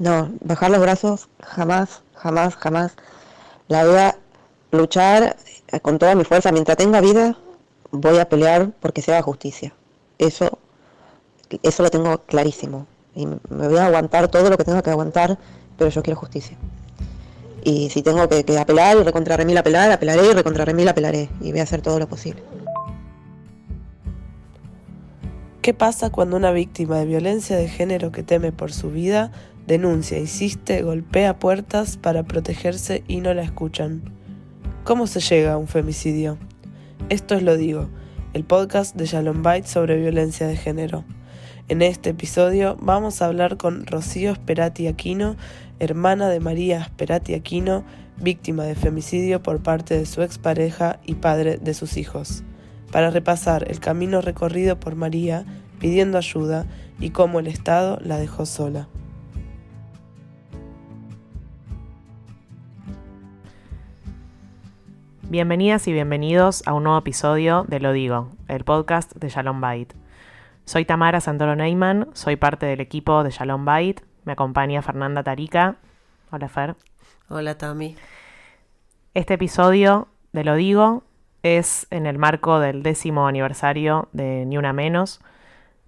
No, bajar los brazos jamás, jamás, jamás. La voy a luchar con toda mi fuerza. Mientras tenga vida, voy a pelear porque se haga justicia. Eso, eso lo tengo clarísimo. Y me voy a aguantar todo lo que tenga que aguantar, pero yo quiero justicia. Y si tengo que apelar y recontra remil apelar, apelaré y recontra remil apelaré. Y voy a hacer todo lo posible. ¿Qué pasa cuando una víctima de violencia de género que teme por su vida denuncia, insiste, golpea puertas para protegerse y no la escuchan? ¿Cómo se llega a un femicidio? Esto es Lo Digo, el podcast de Shalom Bait sobre violencia de género. En este episodio vamos a hablar con Rocío Sperati Aquino, hermana de María Sperati Aquino, víctima de femicidio por parte de su expareja y padre de sus hijos, para repasar el camino recorrido por María pidiendo ayuda y cómo el Estado la dejó sola. Bienvenidas y bienvenidos a un nuevo episodio de Lo Digo, el podcast de Shalom Bait. Soy Tamara Santoro Neyman, soy parte del equipo de Shalom Bait. Me acompaña Fernanda Tarica. Hola, Fer. Hola, Tami. Este episodio de Lo Digo es en el marco del 10º aniversario de Ni Una Menos,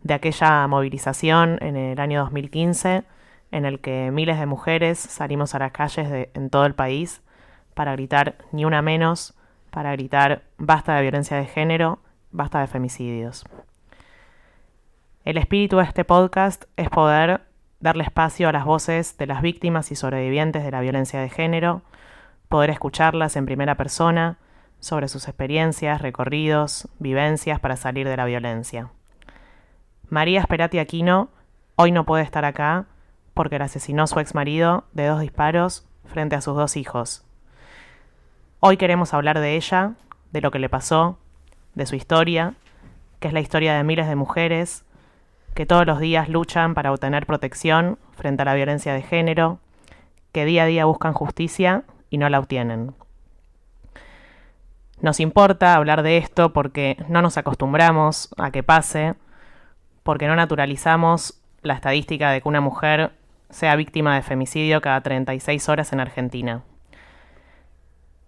de aquella movilización en el año 2015, en el que miles de mujeres salimos a las calles en todo el país para gritar Ni Una Menos, para gritar basta de violencia de género, basta de femicidios. El espíritu de este podcast es poder darle espacio a las voces de las víctimas y sobrevivientes de la violencia de género, poder escucharlas en primera persona sobre sus experiencias, recorridos, vivencias para salir de la violencia. María Sperati Aquino hoy no puede estar acá porque la asesinó su exmarido de 2 disparos frente a sus 2 hijos. Hoy queremos hablar de ella, de lo que le pasó, de su historia, que es la historia de miles de mujeres que todos los días luchan para obtener protección frente a la violencia de género, que día a día buscan justicia y no la obtienen. Nos importa hablar de esto porque no nos acostumbramos a que pase, porque no naturalizamos la estadística de que una mujer sea víctima de femicidio cada 36 horas en Argentina.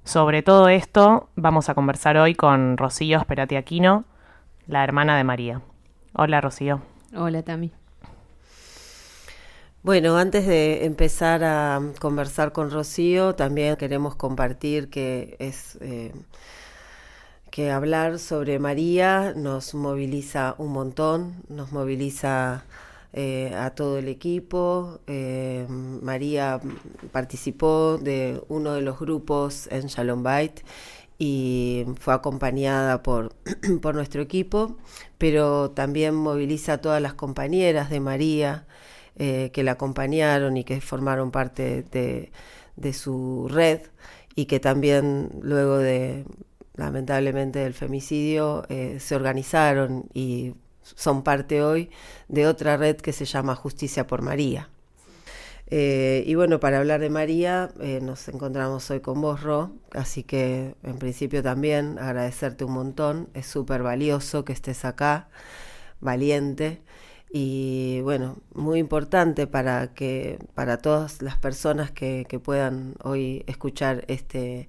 Sobre todo esto vamos a conversar hoy con Rocío Sperati Aquino, la hermana de María. Hola, Rocío. Hola, Tami. Bueno, antes de empezar a conversar con Rocío, también queremos compartir que hablar sobre María nos moviliza un montón, nos moviliza a todo el equipo. María participó de uno de los grupos en Shalom Bait y fue acompañada por nuestro equipo, pero también moviliza a todas las compañeras de María que la acompañaron y que formaron parte de su red, y que también luego lamentablemente del femicidio se organizaron y son parte hoy de otra red que se llama Justicia por María. Y bueno, para hablar de María nos encontramos hoy con vos, Ro, así que en principio también agradecerte un montón. Es súper valioso que estés acá, valiente, y bueno, muy importante para todas las personas que puedan hoy escuchar este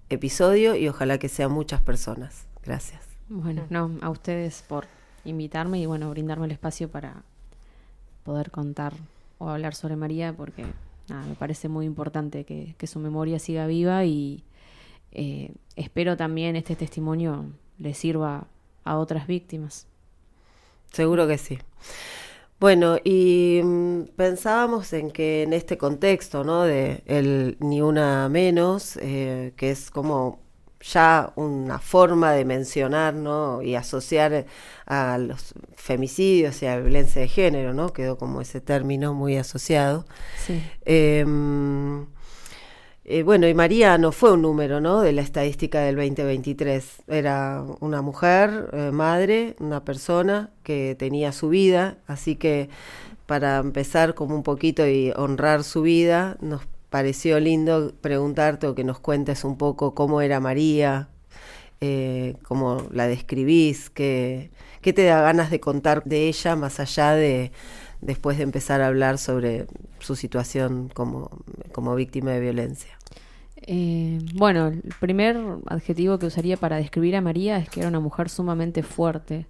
episodio, y ojalá que sean muchas personas. Gracias. Bueno, a ustedes por invitarme y bueno, brindarme el espacio para poder contar o hablar sobre María, porque me parece muy importante que su memoria siga viva, y espero también este testimonio le sirva a otras víctimas. Seguro que sí. Bueno, y pensábamos en que en este contexto, ¿no?, de el Ni Una Menos, que es como ya una forma de mencionar, ¿no?, y asociar a los femicidios y a la violencia de género, ¿no?, quedó como ese término muy asociado. Sí. Bueno, y María no fue un número, ¿no?, de la estadística del 2023. Era una mujer, madre, una persona que tenía su vida, así que para empezar como un poquito y honrar su vida, nos pareció lindo preguntarte o que nos cuentes un poco cómo era María, cómo la describís, qué te da ganas de contar de ella más allá de después de empezar a hablar sobre su situación como víctima de violencia? Bueno, el primer adjetivo que usaría para describir a María es que era una mujer sumamente fuerte.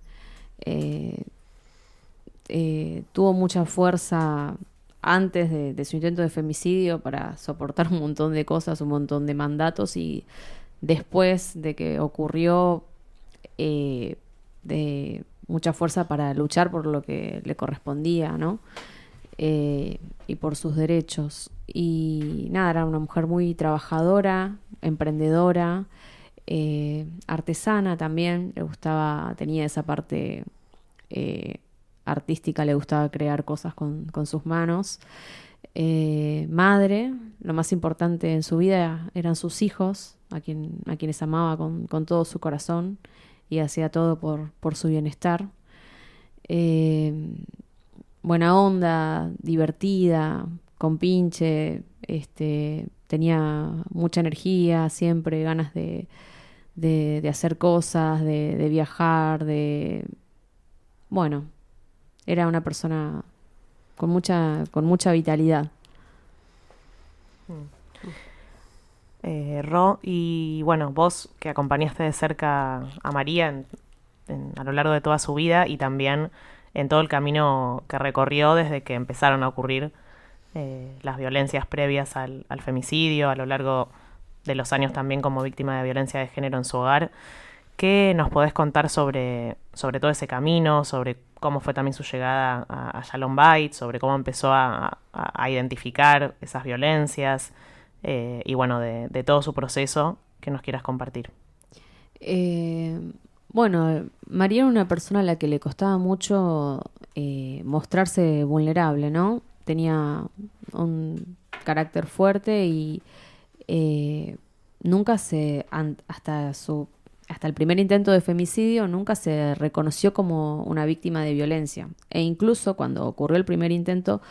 Tuvo mucha fuerza antes de su intento de femicidio para soportar un montón de cosas, un montón de mandatos, y después de que ocurrió, de mucha fuerza para luchar por lo que le correspondía, ¿no? Y por sus derechos. Y nada, era una mujer muy trabajadora, emprendedora, artesana también. Le gustaba, tenía esa parte artística, le gustaba crear cosas con sus manos. Madre, lo más importante en su vida eran sus hijos, a quienes amaba con todo su corazón y hacía todo por su bienestar. Buena onda, divertida, compinche, tenía mucha energía, siempre ganas de hacer cosas, de viajar, bueno, era una persona con mucha vitalidad. Ro, y bueno, vos que acompañaste de cerca a María a lo largo de toda su vida y también en todo el camino que recorrió desde que empezaron a ocurrir las violencias previas al femicidio, a lo largo de los años también como víctima de violencia de género en su hogar. ¿Qué nos podés contar sobre todo ese camino, sobre cómo fue también su llegada a Shalom Bait, sobre cómo empezó a identificar esas violencias y bueno, de todo su proceso que nos quieras compartir? Bueno, María era una persona a la que le costaba mucho mostrarse vulnerable, ¿no? Tenía un carácter fuerte y nunca hasta el primer intento de femicidio, nunca se reconoció como una víctima de violencia. E incluso cuando ocurrió el primer intento,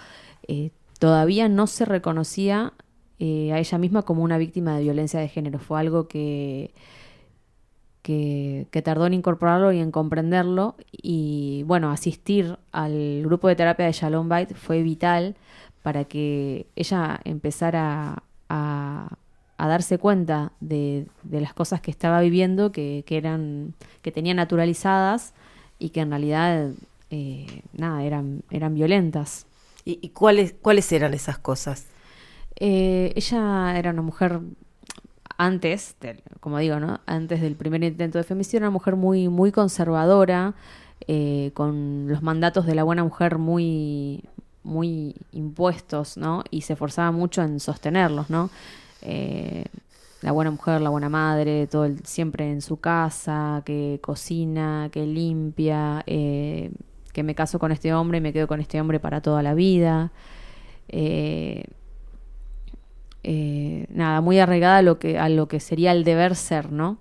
todavía no se reconocía a ella misma como una víctima de violencia de género. Fue algo que tardó en incorporarlo y en comprenderlo. Y bueno, asistir al grupo de terapia de Shalom Bait fue vital para que ella empezara a darse cuenta de las cosas que estaba viviendo, que tenía naturalizadas y que en realidad eran violentas. ¿Y cuáles eran esas cosas? Ella era una mujer como digo, ¿no? Antes del primer intento de femicidio, era una mujer muy, muy conservadora, con los mandatos de la buena mujer muy, muy impuestos, ¿no? Y se esforzaba mucho en sostenerlos, ¿no? La buena mujer, la buena madre, siempre en su casa, que cocina, que limpia, que me caso con este hombre y me quedo con este hombre para toda la vida. Muy arraigada a lo que sería el deber ser, ¿no?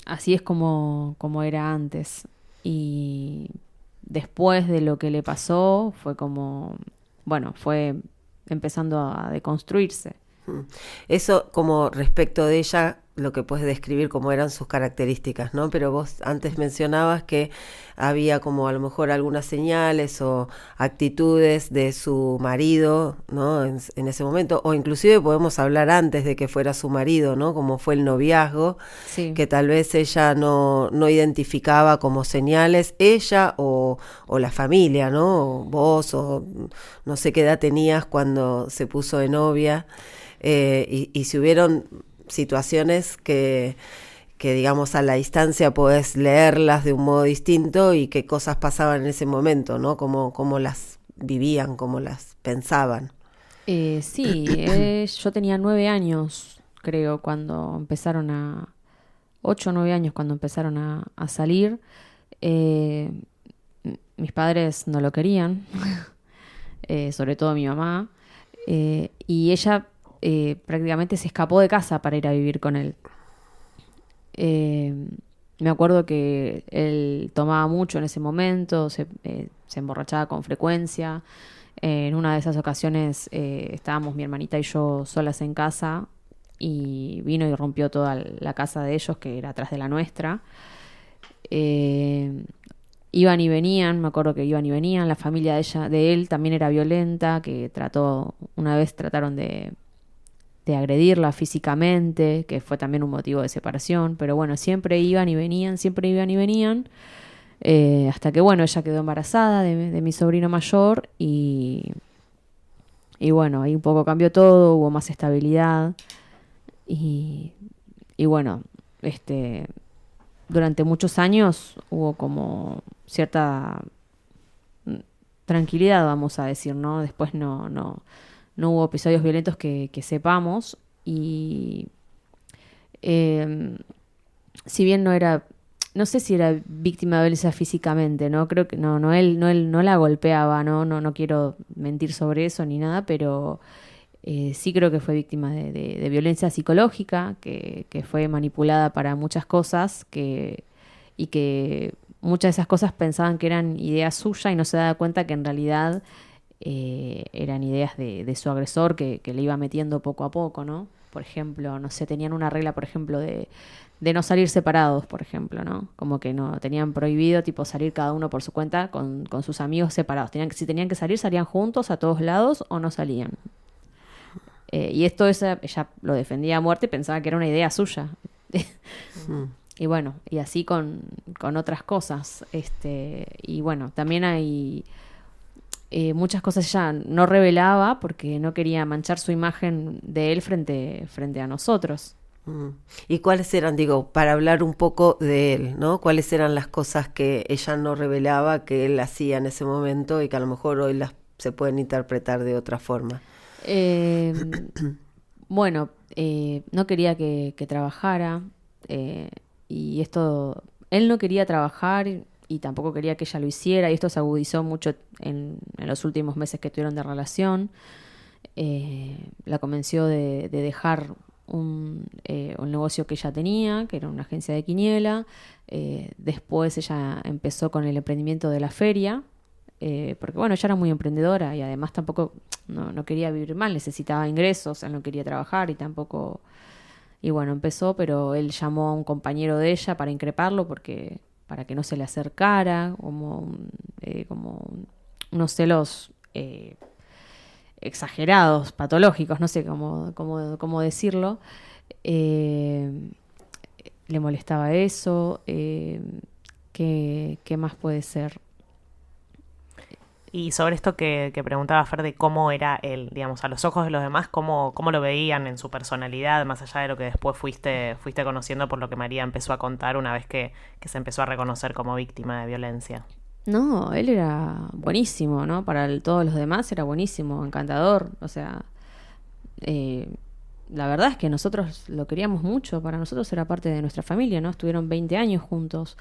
Así es como era antes. Y después de lo que le pasó, fue empezando a deconstruirse. Eso como respecto de ella, lo que puedes describir como eran sus características, ¿no? Pero vos antes mencionabas que había como a lo mejor algunas señales o actitudes de su marido, ¿no? En ese momento, o inclusive podemos hablar antes de que fuera su marido, ¿no? Como fue el noviazgo, sí, que tal vez ella no identificaba como señales, ella o la familia, ¿no? O vos, o no sé qué edad tenías cuando se puso de novia, y si hubieron situaciones que digamos a la distancia podés leerlas de un modo distinto y qué cosas pasaban en ese momento, ¿no? Cómo las vivían, cómo las pensaban. Sí, yo tenía 9 años, creo, cuando empezaron 8 o 9 años cuando empezaron a salir. Mis padres no lo querían, sobre todo mi mamá, y ella prácticamente se escapó de casa para ir a vivir con él. Me acuerdo que él tomaba mucho en ese momento, se emborrachaba con frecuencia. En una de esas ocasiones estábamos mi hermanita y yo solas en casa y vino y rompió toda la casa de ellos, que era atrás de la nuestra. iban y venían, me acuerdo que iban y venían, la familia de él también era violenta, que una vez trataron de agredirla físicamente, que fue también un motivo de separación, pero bueno, siempre iban y venían, hasta que bueno, ella quedó embarazada de mi sobrino mayor y bueno, ahí un poco cambió todo, hubo más estabilidad y bueno, durante muchos años hubo como cierta tranquilidad, vamos a decir, ¿no? Después no hubo episodios violentos que sepamos y si bien no sé si era víctima de violencia físicamente, ¿no? Creo que él no la golpeaba, no quiero mentir sobre eso ni nada, pero sí creo que fue víctima de violencia psicológica, que fue manipulada para muchas cosas, y que muchas de esas cosas pensaban que eran ideas suyas y no se daba cuenta que en realidad eran ideas de su agresor que le iba metiendo poco a poco, ¿no? Por ejemplo, no sé, tenían una regla, por ejemplo, de no salir separados, por ejemplo, ¿no? Como que no tenían prohibido, tipo, salir cada uno por su cuenta con sus amigos separados. Si tenían que salir, salían juntos a todos lados o no salían. Y esto ella lo defendía a muerte y pensaba que era una idea suya. Y bueno, y así con otras cosas. Y bueno, también hay muchas cosas ella no revelaba porque no quería manchar su imagen de él frente a nosotros. ¿Y cuáles eran, digo, para hablar un poco de él, ¿no? ¿Cuáles eran las cosas que ella no revelaba, que él hacía en ese momento y que a lo mejor hoy se pueden interpretar de otra forma? Bueno, no quería que trabajara y esto, él no quería trabajar y tampoco quería que ella lo hiciera y esto se agudizó mucho en los últimos meses que tuvieron de relación. La convenció de dejar un negocio que ella tenía, que era una agencia de quiniela. Después ella empezó con el emprendimiento de la feria, porque bueno, ella era muy emprendedora y además tampoco no quería vivir mal, necesitaba ingresos, él no quería trabajar y tampoco... Y bueno, empezó, pero él llamó a un compañero de ella para increparlo para que no se le acercara, como unos celos exagerados, patológicos, no sé cómo decirlo. Le molestaba eso. ¿Qué más puede ser? Y sobre esto que preguntaba Fer de cómo era él, digamos, a los ojos de los demás, cómo lo veían en su personalidad, más allá de lo que después fuiste conociendo por lo que María empezó a contar una vez que se empezó a reconocer como víctima de violencia. No, él era buenísimo, ¿no? Para todos los demás era buenísimo, encantador. O sea, la verdad es que nosotros lo queríamos mucho. Para nosotros era parte de nuestra familia, ¿no? Estuvieron 20 años juntos.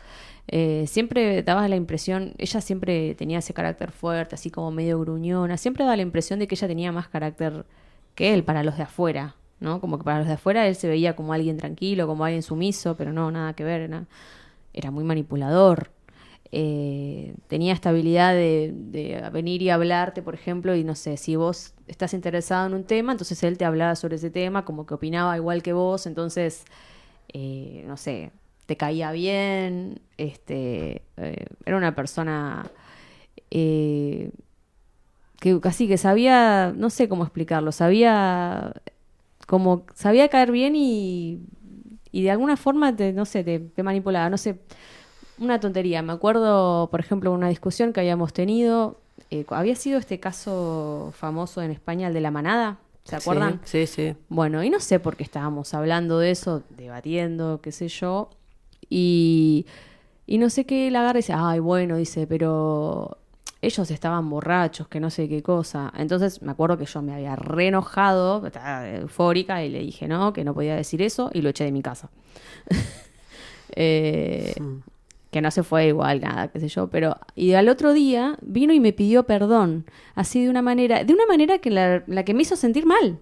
Siempre daba la impresión, ella siempre tenía ese carácter fuerte, así como medio gruñona. Siempre daba la impresión de que ella tenía más carácter que él para los de afuera, ¿no? Como que para los de afuera él se veía como alguien tranquilo, como alguien sumiso, pero no, nada que ver. Era muy manipulador. Tenía esta habilidad de venir y hablarte, por ejemplo, y no sé, si vos estás interesado en un tema, entonces él te hablaba sobre ese tema, como que opinaba igual que vos, entonces, no sé, te caía bien, era una persona que casi que sabía, no sé cómo explicarlo, sabía caer bien y de alguna forma te manipulaba, no sé. Una tontería. Me acuerdo, por ejemplo, una discusión que habíamos tenido. Había sido este caso famoso en España, el de la manada. ¿Se acuerdan? Sí, sí. Bueno, y no sé por qué estábamos hablando de eso, debatiendo, qué sé yo. Y no sé qué, la agarra y dice, ay, bueno, dice, pero ellos estaban borrachos, que no sé qué cosa. Entonces me acuerdo que yo me había re enojado, estaba eufórica, y le dije que no podía decir eso, y lo eché de mi casa. Que no se fue igual, nada, qué sé yo, pero... Y al otro día vino y me pidió perdón, así de una manera que la que me hizo sentir mal.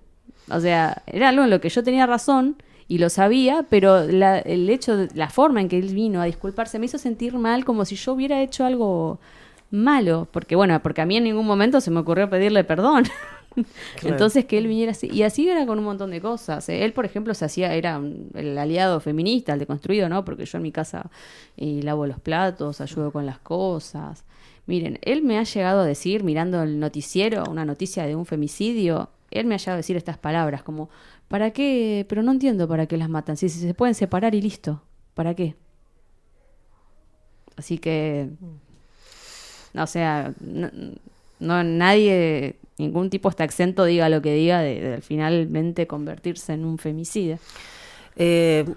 O sea, era algo en lo que yo tenía razón y lo sabía, pero el hecho, la forma en que él vino a disculparse me hizo sentir mal, como si yo hubiera hecho algo malo. Porque a mí en ningún momento se me ocurrió pedirle perdón. Claro. Entonces que él viniera así, y así era con un montón de cosas. Él, por ejemplo, era el aliado feminista, el deconstruido, ¿no? Porque yo en mi casa lavo los platos, ayudo con las cosas. Miren, él me ha llegado a decir, mirando el noticiero, una noticia de un femicidio, él me ha llegado a decir estas palabras como, ¿para qué? Pero no entiendo para qué las matan. Si se pueden separar y listo, ¿para qué? Así que, o sea, no nadie, ningún tipo está exento, diga lo que diga, de finalmente convertirse en un femicida.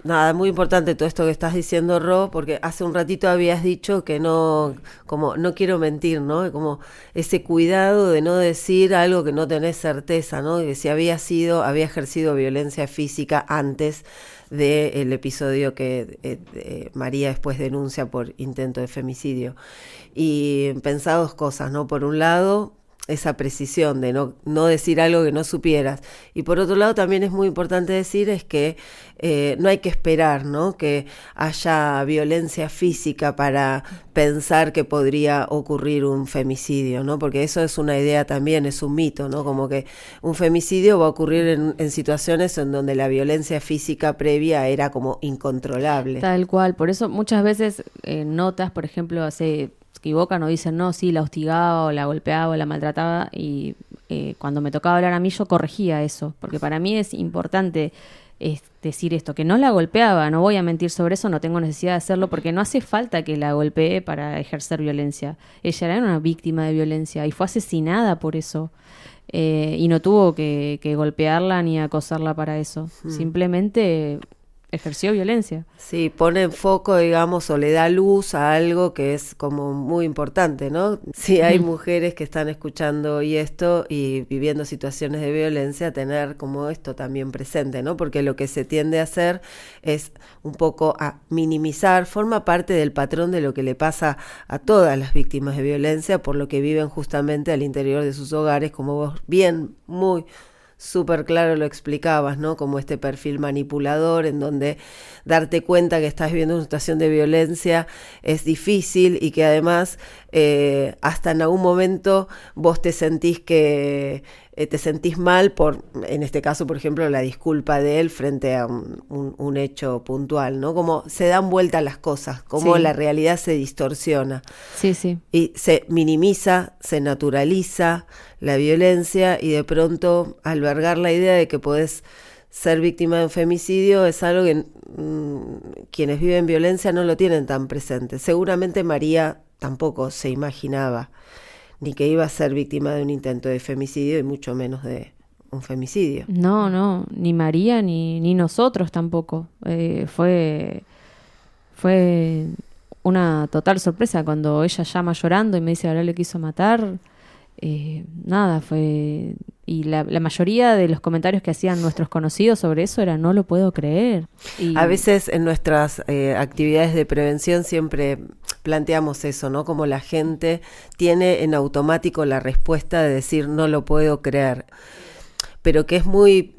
Nada, muy importante todo esto que estás diciendo, Ro, porque hace un ratito habías dicho que no, como no quiero mentir, ¿no? Como ese cuidado de no decir algo que no tenés certeza, ¿no? Que si había ejercido violencia física antes del episodio que María después denuncia por intento de femicidio. Y pensá dos cosas, ¿no? Por un lado, esa precisión de no decir algo que no supieras. Y por otro lado también es muy importante decir es que no hay que esperar, ¿no? Que haya violencia física para pensar que podría ocurrir un femicidio, ¿no? Porque eso es una idea también, es un mito, ¿no? Como que un femicidio va a ocurrir en situaciones en donde la violencia física previa era como incontrolable. Tal cual, por eso muchas veces notas, por ejemplo, se equivocan o dicen, no, sí, la hostigaba o la golpeaba o la maltrataba, y cuando me tocaba hablar a mí yo corregía eso, porque para mí es importante decir esto, que no la golpeaba, no voy a mentir sobre eso, no tengo necesidad de hacerlo, porque no hace falta que la golpee para ejercer violencia. Ella era una víctima de violencia y fue asesinada por eso. Y no tuvo que golpearla ni acosarla para eso. Simplemente ejerció violencia. Sí, pone en foco, digamos, o le da luz a algo que es como muy importante, ¿no? Si hay mujeres que están escuchando hoy esto y viviendo situaciones de violencia, tener como esto también presente, ¿no? Porque lo que se tiende a hacer es un poco a minimizar, forma parte del patrón de lo que le pasa a todas las víctimas de violencia, por lo que viven justamente al interior de sus hogares, como vos bien, muy súper claro lo explicabas, ¿no? Como este perfil manipulador en donde darte cuenta que estás viviendo una situación de violencia es difícil y que además hasta en algún momento vos te sentís te sentís mal por, en este caso, por ejemplo, la disculpa de él frente a un hecho puntual, ¿no? Como se dan vuelta las cosas, como la realidad se distorsiona. Sí, sí. Y se minimiza, se naturaliza la violencia y de pronto albergar la idea de que podés ser víctima de un femicidio es algo que quienes viven violencia no lo tienen tan presente. Seguramente María tampoco se imaginaba ni que iba a ser víctima de un intento de femicidio y mucho menos de un femicidio. No, ni María ni nosotros tampoco. Fue una total sorpresa cuando ella llama llorando y me dice que ahora le quiso matar. Nada, fue... Y la mayoría de los comentarios que hacían nuestros conocidos sobre eso era no lo puedo creer. Y a veces en nuestras actividades de prevención siempre planteamos eso, ¿no? Como la gente tiene en automático la respuesta de decir no lo puedo creer, pero que es muy,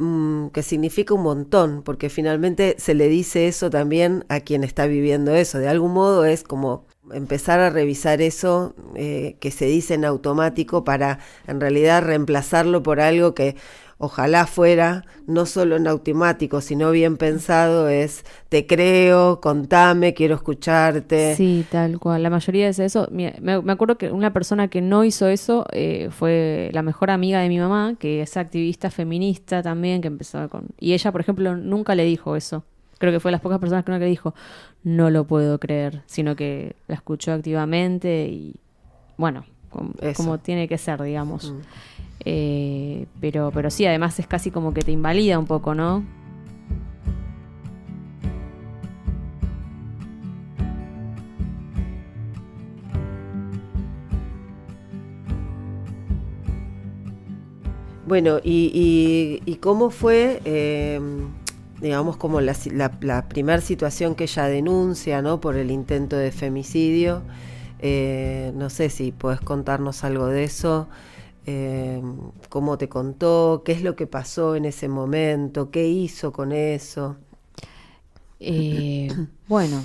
que significa un montón, porque finalmente se le dice eso también a quien está viviendo eso. De algún modo es como empezar a revisar eso que se dice en automático para en realidad reemplazarlo por algo que ojalá fuera no solo en automático, sino bien pensado, es te creo, contame, quiero escucharte. Sí, tal cual. La mayoría es eso. Mira, me acuerdo que una persona que no hizo eso fue la mejor amiga de mi mamá, que es activista feminista también, que empezó con... Y ella, por ejemplo, nunca le dijo eso. Creo que fue de las pocas personas que nunca le dijo no lo puedo creer, sino que la escuchó activamente y bueno, como tiene que ser, digamos. Pero sí, además es casi como que te invalida un poco, ¿no? Bueno, y cómo fue, digamos, como la primera situación que ella denuncia, ¿no? Por el intento de femicidio. No sé si podés contarnos algo de eso. ¿Cómo te contó? ¿Qué es lo que pasó en ese momento? ¿Qué hizo con eso? Bueno,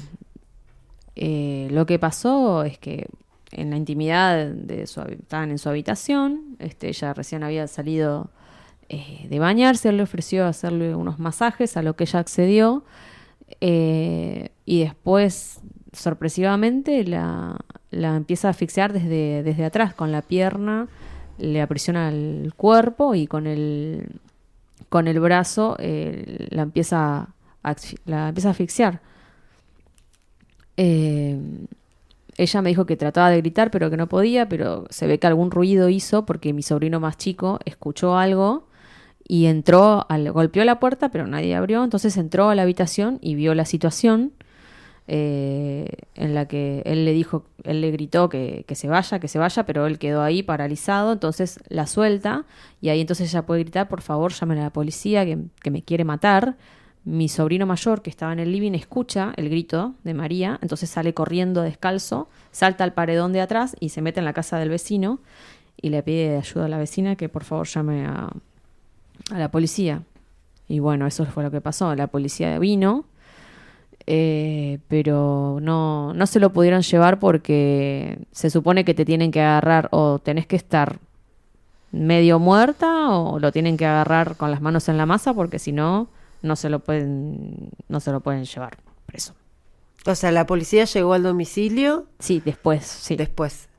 lo que pasó es que en la intimidad estaban en su habitación. Ella recién había salido de bañarse, él le ofreció hacerle unos masajes, a lo que ella accedió. Y después, sorpresivamente, la empieza a asfixiar desde atrás, con la pierna, le aprisiona el cuerpo y con el brazo la empieza a asfixiar. Ella me dijo que trataba de gritar, pero que no podía, pero se ve que algún ruido hizo porque mi sobrino más chico escuchó algo y golpeó la puerta, pero nadie abrió. Entonces entró a la habitación y vio la situación en la que él le gritó que se vaya, pero él quedó ahí paralizado. Entonces la suelta y ahí entonces ella puede gritar: por favor, llamen a la policía, que me quiere matar. Mi sobrino mayor, que estaba en el living, escucha el grito de María, entonces sale corriendo descalzo, salta al paredón de atrás y se mete en la casa del vecino y le pide ayuda a la vecina que por favor llame a la policía. Y bueno, eso fue lo que pasó. La policía vino, pero no se lo pudieron llevar porque se supone que te tienen que agarrar, o tenés que estar medio muerta o lo tienen que agarrar con las manos en la masa, porque si no, no se lo pueden llevar preso. O sea, ¿la policía llegó al domicilio? Sí, después, sí. Después.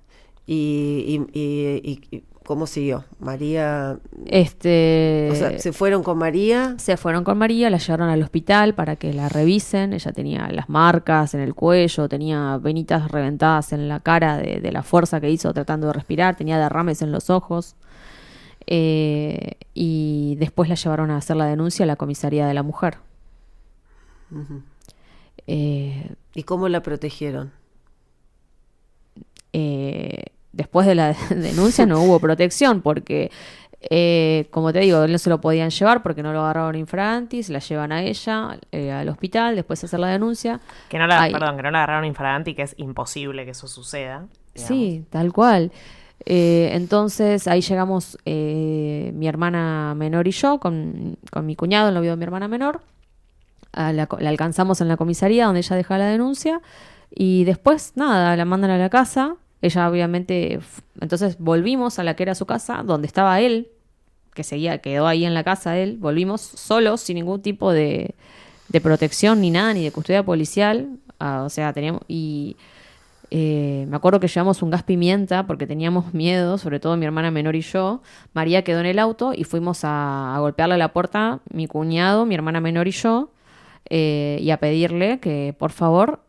¿Y cómo siguió? María... O sea, ¿se fueron con María? Se fueron con María, la llevaron al hospital para que la revisen. Ella tenía las marcas en el cuello, tenía venitas reventadas en la cara de la fuerza que hizo tratando de respirar, tenía derrames en los ojos. Y después la llevaron a hacer la denuncia a la comisaría de la mujer. Uh-huh. ¿Y cómo la protegieron? Después de la denuncia no hubo protección porque, como te digo, no se lo podían llevar porque no lo agarraron infraganti, se la llevan a ella al hospital, después de hacer la denuncia. Que no la agarraron infraganti, que es imposible que eso suceda. Digamos. Sí, tal cual. Entonces ahí llegamos mi hermana menor y yo con mi cuñado, el novio de mi hermana menor. La alcanzamos en la comisaría donde ella deja la denuncia y después nada, la mandan a la casa. Ella obviamente, entonces volvimos a la que era su casa, donde estaba él, quedó ahí en la casa él. Volvimos solos, sin ningún tipo de protección ni nada, ni de custodia policial. O sea, teníamos... me acuerdo que llevamos un gas pimienta porque teníamos miedo, sobre todo mi hermana menor y yo. María quedó en el auto y fuimos a golpearle a la puerta, mi cuñado, mi hermana menor y yo, y a pedirle que por favor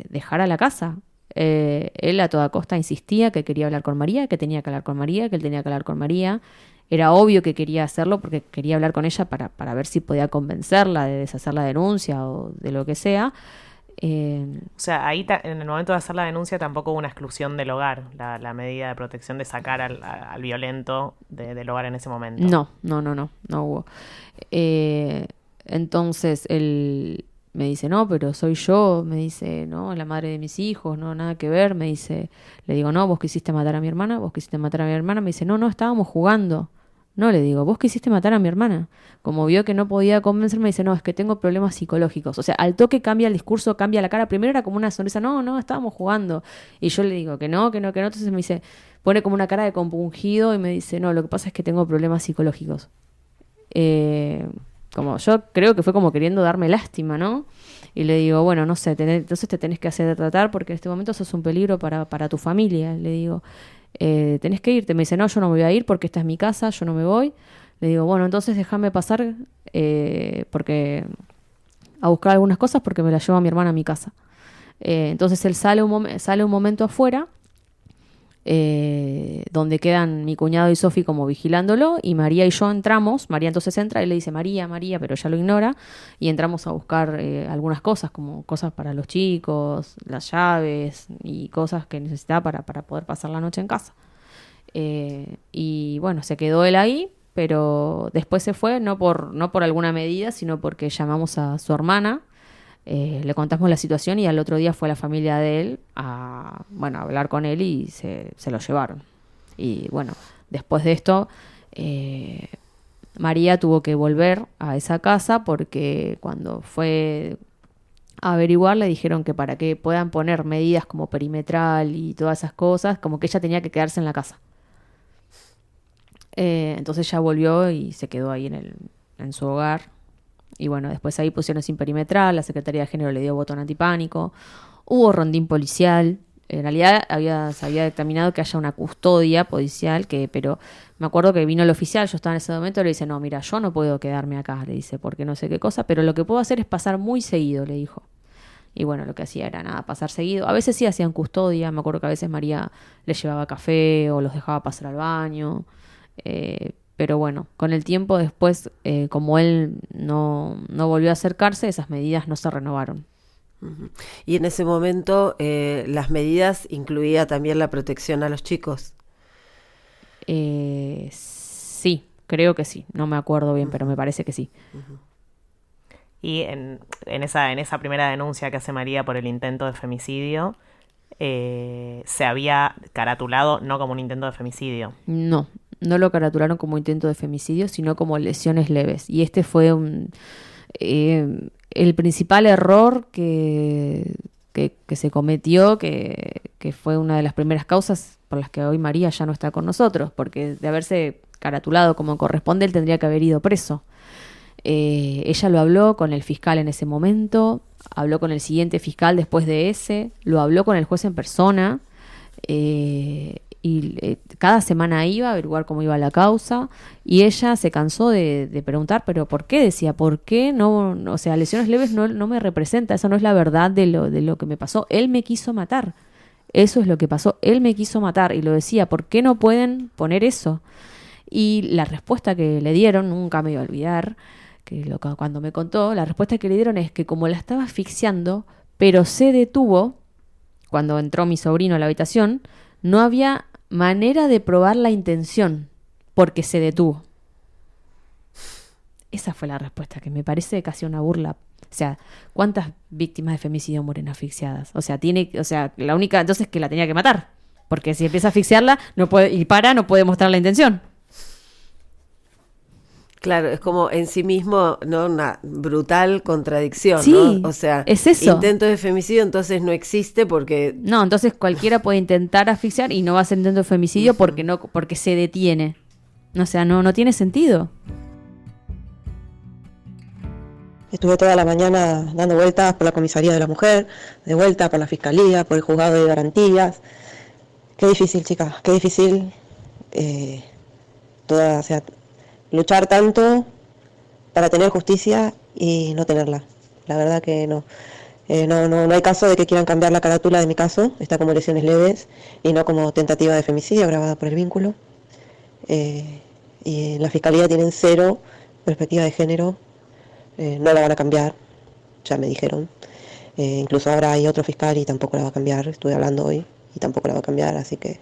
dejara la casa. Él a toda costa insistía que quería hablar con María, que tenía que hablar con María, que él tenía que hablar con María. Era obvio que quería hacerlo porque quería hablar con ella para ver si podía convencerla de deshacer la denuncia o de lo que sea. O sea, ahí en el momento de hacer la denuncia tampoco hubo una exclusión del hogar, la medida de protección de sacar al violento del hogar en ese momento. No hubo. Entonces él me dice, no, pero soy yo, me dice, no, la madre de mis hijos, no, nada que ver, me dice, le digo, no, vos quisiste matar a mi hermana, me dice, no, estábamos jugando. No, le digo, vos quisiste matar a mi hermana. Como vio que no podía convencerme, dice, no, es que tengo problemas psicológicos. O sea, al toque cambia el discurso, cambia la cara. Primero era como una sonrisa, no, estábamos jugando. Y yo le digo que no. Entonces me dice, pone como una cara de compungido y me dice, no, lo que pasa es que tengo problemas psicológicos. Como yo creo que fue como queriendo darme lástima, ¿no? Y le digo, bueno, no sé, entonces te tenés que hacer tratar porque en este momento sos un peligro para tu familia. Le digo, tenés que irte. Me dice, no, yo no me voy a ir porque esta es mi casa, yo no me voy. Le digo, bueno, entonces déjame pasar porque a buscar algunas cosas porque me las llevo a mi hermana a mi casa. Entonces él sale un momento afuera donde quedan mi cuñado y Sofi como vigilándolo y María y yo entramos. María entonces entra y le dice María, pero ella lo ignora y entramos a buscar algunas cosas, como cosas para los chicos, las llaves y cosas que necesitaba para poder pasar la noche en casa. Y bueno, se quedó él ahí, pero después se fue, no por alguna medida, sino porque llamamos a su hermana. Le contamos la situación y al otro día fue la familia de él a hablar con él y se lo llevaron. Y bueno, después de esto, María tuvo que volver a esa casa porque cuando fue a averiguar, le dijeron que para que puedan poner medidas como perimetral y todas esas cosas, como que ella tenía que quedarse en la casa. Entonces ella volvió y se quedó ahí en su hogar. Y bueno, después ahí pusieron sin perimetral, la Secretaría de Género le dio botón antipánico, hubo rondín policial. En realidad se había determinado que haya una custodia policial, pero me acuerdo que vino el oficial, yo estaba en ese momento, le dice, no, mira, yo no puedo quedarme acá, le dice, porque no sé qué cosa, pero lo que puedo hacer es pasar muy seguido, le dijo. Y bueno, lo que hacía era nada, pasar seguido. A veces sí hacían custodia, me acuerdo que a veces María les llevaba café o los dejaba pasar al baño. Pero bueno, con el tiempo después, como él no volvió a acercarse, esas medidas no se renovaron. Uh-huh. Y en ese momento las medidas incluía también la protección a los chicos. Sí, creo que sí. No me acuerdo bien, pero me parece que sí. Uh-huh. Y en esa primera denuncia que hace María por el intento de femicidio, se había caratulado no como un intento de femicidio. No lo caratularon como intento de femicidio, sino como lesiones leves. Y este fue el principal error que se cometió, que fue una de las primeras causas por las que hoy María ya no está con nosotros, porque de haberse caratulado como corresponde, él tendría que haber ido preso. Ella lo habló con el fiscal en ese momento, habló con el siguiente fiscal después de ese, lo habló con el juez en persona, y cada semana iba a averiguar cómo iba la causa, y ella se cansó de preguntar, pero ¿por qué? Decía, ¿por qué no? O sea, lesiones leves no me representa, esa no es la verdad de lo que me pasó. Él me quiso matar, eso es lo que pasó, él me quiso matar, y lo decía, ¿por qué no pueden poner eso? Y la respuesta que le dieron, nunca me voy a olvidar, cuando me contó, la respuesta que le dieron es que como la estaba asfixiando, pero se detuvo, cuando entró mi sobrino a la habitación, no había manera de probar la intención, porque se detuvo. Esa fue la respuesta, que me parece casi una burla. O sea, ¿cuántas víctimas de femicidio mueren asfixiadas? O sea, la única entonces que la tenía que matar, porque si empieza a asfixiarla no puede mostrar la intención. Claro, es como en sí mismo, ¿no? Una brutal contradicción, sí, ¿no? O sea, es eso. Intento de femicidio entonces no existe porque... No, entonces cualquiera puede intentar asfixiar y no va a ser intento de femicidio porque se detiene. O sea, no tiene sentido. Estuve toda la mañana dando vueltas por la comisaría de la mujer, de vuelta por la fiscalía, por el juzgado de garantías. Qué difícil, chicas, qué difícil. O sea, luchar tanto para tener justicia y no tenerla. La verdad que no. No hay caso de que quieran cambiar la carátula de mi caso. Está como lesiones leves y no como tentativa de femicidio agravada por el vínculo. Y en la fiscalía tienen 0 perspectiva de género. No la van a cambiar, ya me dijeron. Incluso ahora hay otro fiscal y tampoco la va a cambiar. Estuve hablando hoy y tampoco la va a cambiar. Así que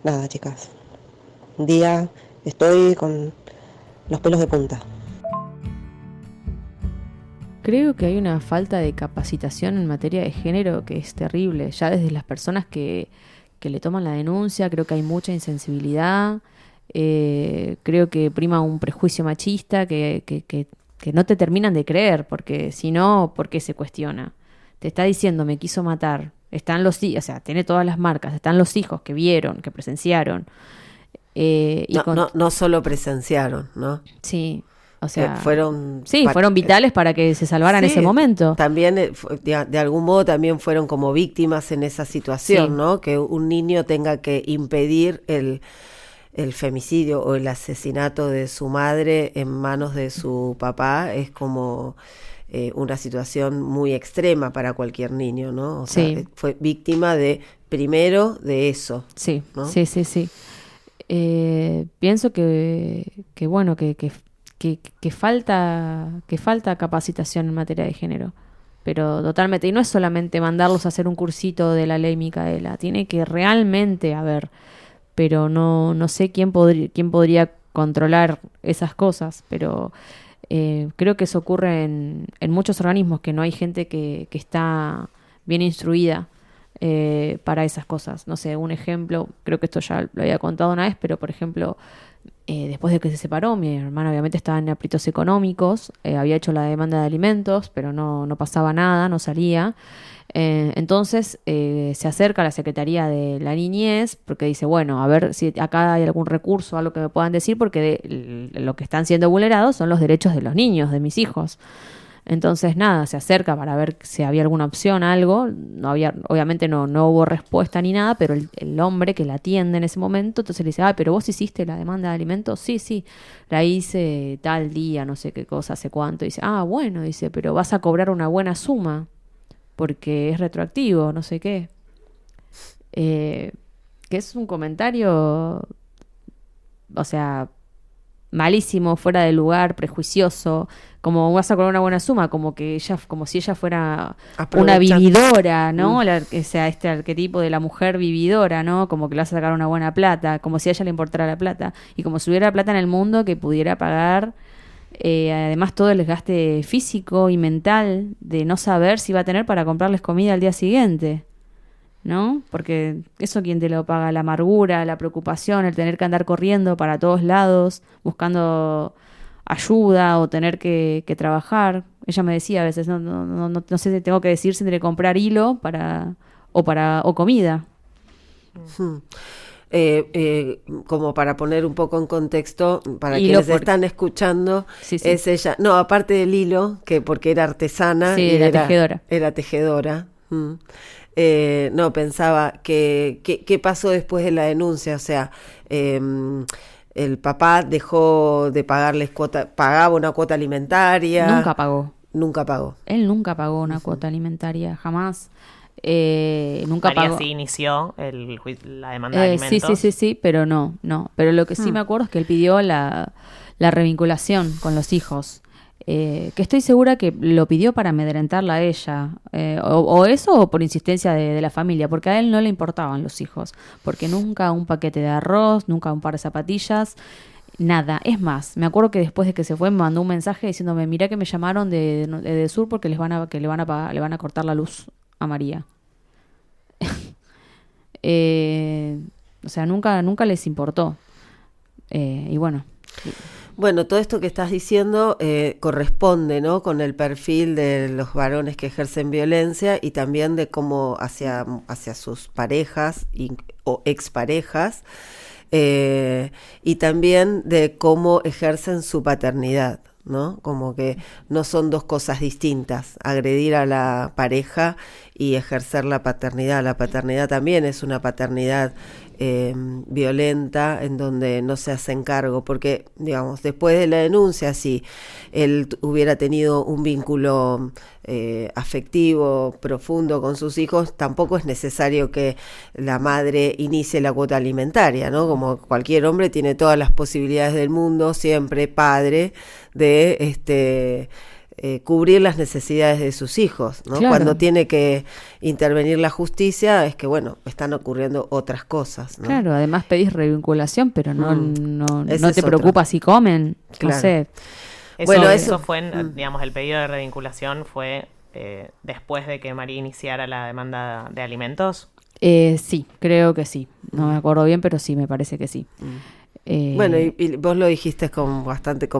nada, chicas. Un día estoy con los pelos de punta. Creo que hay una falta de capacitación en materia de género que es terrible. Ya desde las personas que le toman la denuncia, creo que hay mucha insensibilidad. Creo que prima un prejuicio machista que no te terminan de creer, porque si no, ¿por qué se cuestiona? Te está diciendo, me quiso matar. Están los hijos, o sea, tiene todas las marcas. Están los hijos que vieron, que presenciaron. No solo presenciaron, ¿no? Sí, o sea, fueron vitales para que se salvaran en ese momento. También, de algún modo, también fueron como víctimas en esa situación, sí. ¿No? Que un niño tenga que impedir el femicidio o el asesinato de su madre en manos de su papá es como una situación muy extrema para cualquier niño, ¿no? O sea, fue víctima primero de eso. Sí, ¿no? Sí. Pienso que falta capacitación en materia de género, pero totalmente, y no es solamente mandarlos a hacer un cursito de la ley Micaela, tiene que realmente haber, pero no sé quién podría controlar esas cosas, pero creo que eso ocurre en muchos organismos, que no hay gente que está bien instruida para esas cosas. No sé, un ejemplo, creo que esto ya lo había contado una vez, pero por ejemplo, Después de que se separó, mi hermana obviamente estaba en aprietos económicos, había hecho la demanda de alimentos, pero no pasaba nada, no salía. Entonces se acerca a la Secretaría de la Niñez porque dice, bueno, a ver si acá hay algún recurso, algo que me puedan decir, porque lo que están siendo vulnerados son los derechos de los niños, de mis hijos. Entonces, nada, se acerca para ver si había alguna opción, algo. No había, obviamente no hubo respuesta ni nada, pero el hombre que la atiende en ese momento, entonces le dice, pero vos hiciste la demanda de alimentos. Sí, la hice tal día, no sé qué cosa, hace cuánto. Dice, bueno, dice, pero vas a cobrar una buena suma, porque es retroactivo, no sé qué. Que es un comentario, o sea, malísimo, fuera de lugar, prejuicioso, como vas a cobrar una buena suma, como si ella fuera una vividora, ¿no? O sea, este arquetipo de la mujer vividora, ¿no? Como que le vas a sacar una buena plata, como si a ella le importara la plata, y como si hubiera plata en el mundo que pudiera pagar además todo el desgaste físico y mental de no saber si va a tener para comprarles comida al día siguiente, ¿no? Porque eso, ¿quién te lo paga? La amargura, la preocupación, el tener que andar corriendo para todos lados, buscando ayuda o tener que trabajar. Ella me decía a veces, no sé si tengo que decir si tendré que comprar hilo o comida. Como para poner un poco en contexto, para quienes están escuchando, sí. Es ella, no, aparte del hilo, que porque era artesana, sí, era tejedora. Era tejedora. No, pensaba ¿qué pasó después de la denuncia? O sea, el papá dejó de pagarles pagaba una cuota alimentaria. Nunca pagó. Él nunca pagó una cuota alimentaria, jamás. Nunca María pagó. sí inició la demanda de alimentos. Sí, pero no. Pero lo que sí me acuerdo es que él pidió la revinculación con los hijos. Que estoy segura que lo pidió para amedrentarla a ella, o eso o por insistencia de la familia, porque a él no le importaban los hijos, porque nunca un paquete de arroz, nunca un par de zapatillas, nada. Es más, me acuerdo que después de que se fue me mandó un mensaje diciéndome, mirá que me llamaron de Sur porque le van a cortar la luz a María. O sea, nunca les importó. Y bueno. Bueno, todo esto que estás diciendo corresponde, ¿no?, con el perfil de los varones que ejercen violencia y también de cómo hacia sus parejas o exparejas, y también de cómo ejercen su paternidad, ¿no? Como que no son dos cosas distintas, agredir a la pareja y ejercer la paternidad. La paternidad también es una paternidad violenta, en donde no se hacen cargo, porque, digamos, después de la denuncia, si él hubiera tenido un vínculo afectivo profundo con sus hijos, tampoco es necesario que la madre inicie la cuota alimentaria, ¿no? Como cualquier hombre tiene todas las posibilidades del mundo, siempre padre, de cubrir las necesidades de sus hijos, ¿no? Claro. Cuando tiene que intervenir la justicia es que, bueno, están ocurriendo otras cosas, ¿no? Claro, además pedís revinculación, pero no te preocupas si comen, claro. No sé. Eso fue, digamos, el pedido de revinculación fue después de que María iniciara la demanda de alimentos. Sí, creo que sí. No me acuerdo bien, pero sí, me parece que sí. Bueno, y vos lo dijiste con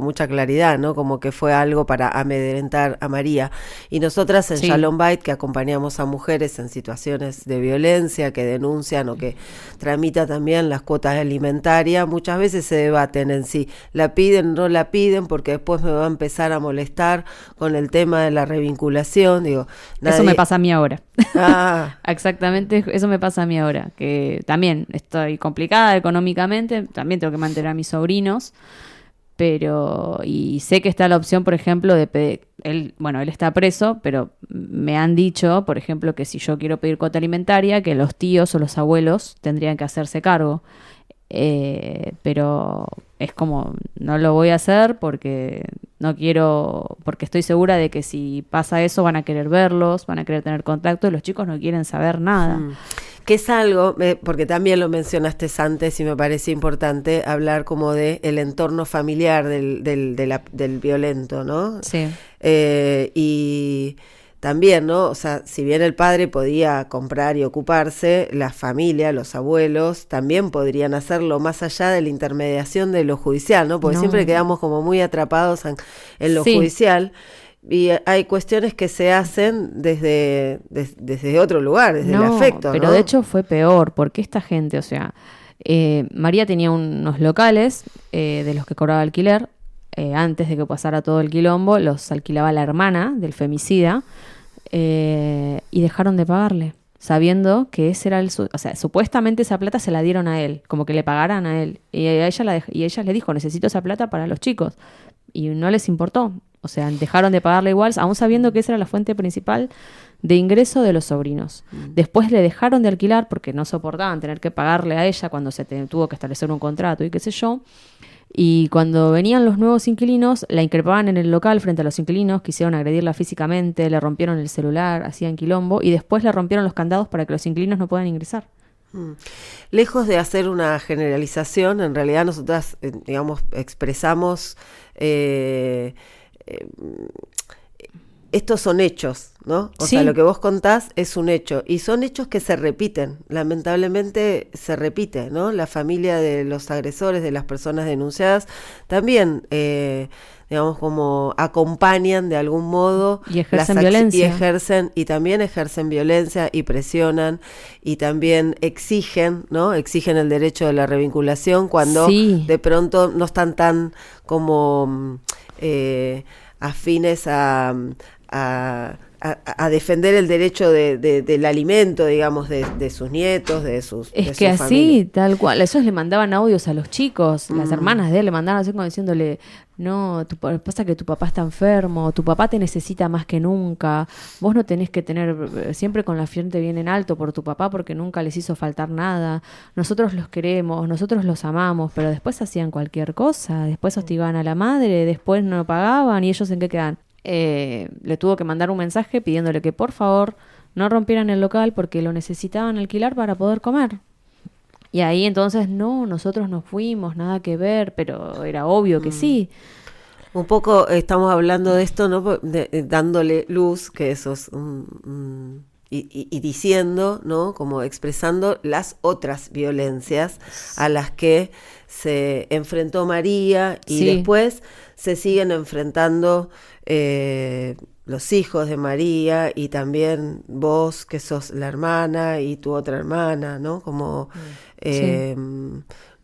mucha claridad, ¿no? Como que fue algo para amedrentar a María. Y nosotras en Shalom Bait, que acompañamos a mujeres en situaciones de violencia, que denuncian o que tramitan también las cuotas alimentarias, muchas veces se debaten en si la piden o no la piden, porque después me va a empezar a molestar con el tema de la revinculación. Digo, Eso me pasa a mí ahora. Exactamente, eso me pasa a mí ahora, que también estoy complicada económicamente, también tengo que mantener a mis sobrinos, y sé que está la opción, por ejemplo, de pedir, él está preso, pero me han dicho, por ejemplo, que si yo quiero pedir cuota alimentaria, que los tíos o los abuelos tendrían que hacerse cargo. Pero es como, no lo voy a hacer porque no quiero, porque estoy segura de que si pasa eso van a querer verlos, van a querer tener contacto, y los chicos no quieren saber nada. Que es algo, porque también lo mencionaste antes y me parece importante hablar como de el entorno familiar del violento, ¿no? Sí. Y también, ¿no? O sea, si bien el padre podía comprar y ocuparse, la familia, los abuelos, también podrían hacerlo más allá de la intermediación de lo judicial, ¿no? Porque No. siempre quedamos como muy atrapados en lo Sí. judicial. Y hay cuestiones que se hacen desde otro lugar, desde el afecto, pero ¿no? de hecho fue peor, porque esta gente, o sea, María tenía unos locales de los que cobraba alquiler, antes de que pasara todo el quilombo, los alquilaba la hermana del femicida, y dejaron de pagarle, sabiendo que ese era o sea, supuestamente esa plata se la dieron a él, como que le pagaran a él, y ella le dijo, necesito esa plata para los chicos, y no les importó. O sea, dejaron de pagarle igual, aún sabiendo que esa era la fuente principal de ingreso de los sobrinos. Después le dejaron de alquilar porque no soportaban tener que pagarle a ella cuando tuvo que establecer un contrato y qué sé yo. Y cuando venían los nuevos inquilinos, la increpaban en el local frente a los inquilinos, quisieron agredirla físicamente, le rompieron el celular, hacían quilombo y después le rompieron los candados para que los inquilinos no puedan ingresar. Lejos de hacer una generalización, en realidad nosotras, digamos, expresamos... estos son hechos, ¿no? O sea, lo que vos contás es un hecho. Y son hechos que se repiten. Lamentablemente se repite, ¿no? La familia de los agresores, de las personas denunciadas, también, digamos, como acompañan de algún modo. Y ejercen violencia. Y también ejercen violencia y presionan. Y también exigen, ¿no? Exigen el derecho de la revinculación cuando de pronto no están tan como... afines a defender el derecho del alimento, digamos, de sus nietos, de sus Es que así, familia. Tal cual, esos le mandaban audios a los chicos, las hermanas de él le mandaban así como diciéndole, no, pasa que tu papá está enfermo, tu papá te necesita más que nunca, vos no tenés que tener siempre con la frente bien en alto por tu papá porque nunca les hizo faltar nada, nosotros los queremos, nosotros los amamos, pero después hacían cualquier cosa, después hostigaban a la madre, después no pagaban y ellos en qué quedan. Le tuvo que mandar un mensaje pidiéndole que por favor no rompieran el local porque lo necesitaban alquilar para poder comer. Y ahí entonces, no, nosotros nos fuimos, nada que ver, pero era obvio que sí. Un poco estamos hablando de esto, ¿no? Dándole luz, que eso es y diciendo, ¿no? Como expresando las otras violencias a las que se enfrentó María y después se siguen enfrentando los hijos de María y también vos que sos la hermana y tu otra hermana, ¿no? Como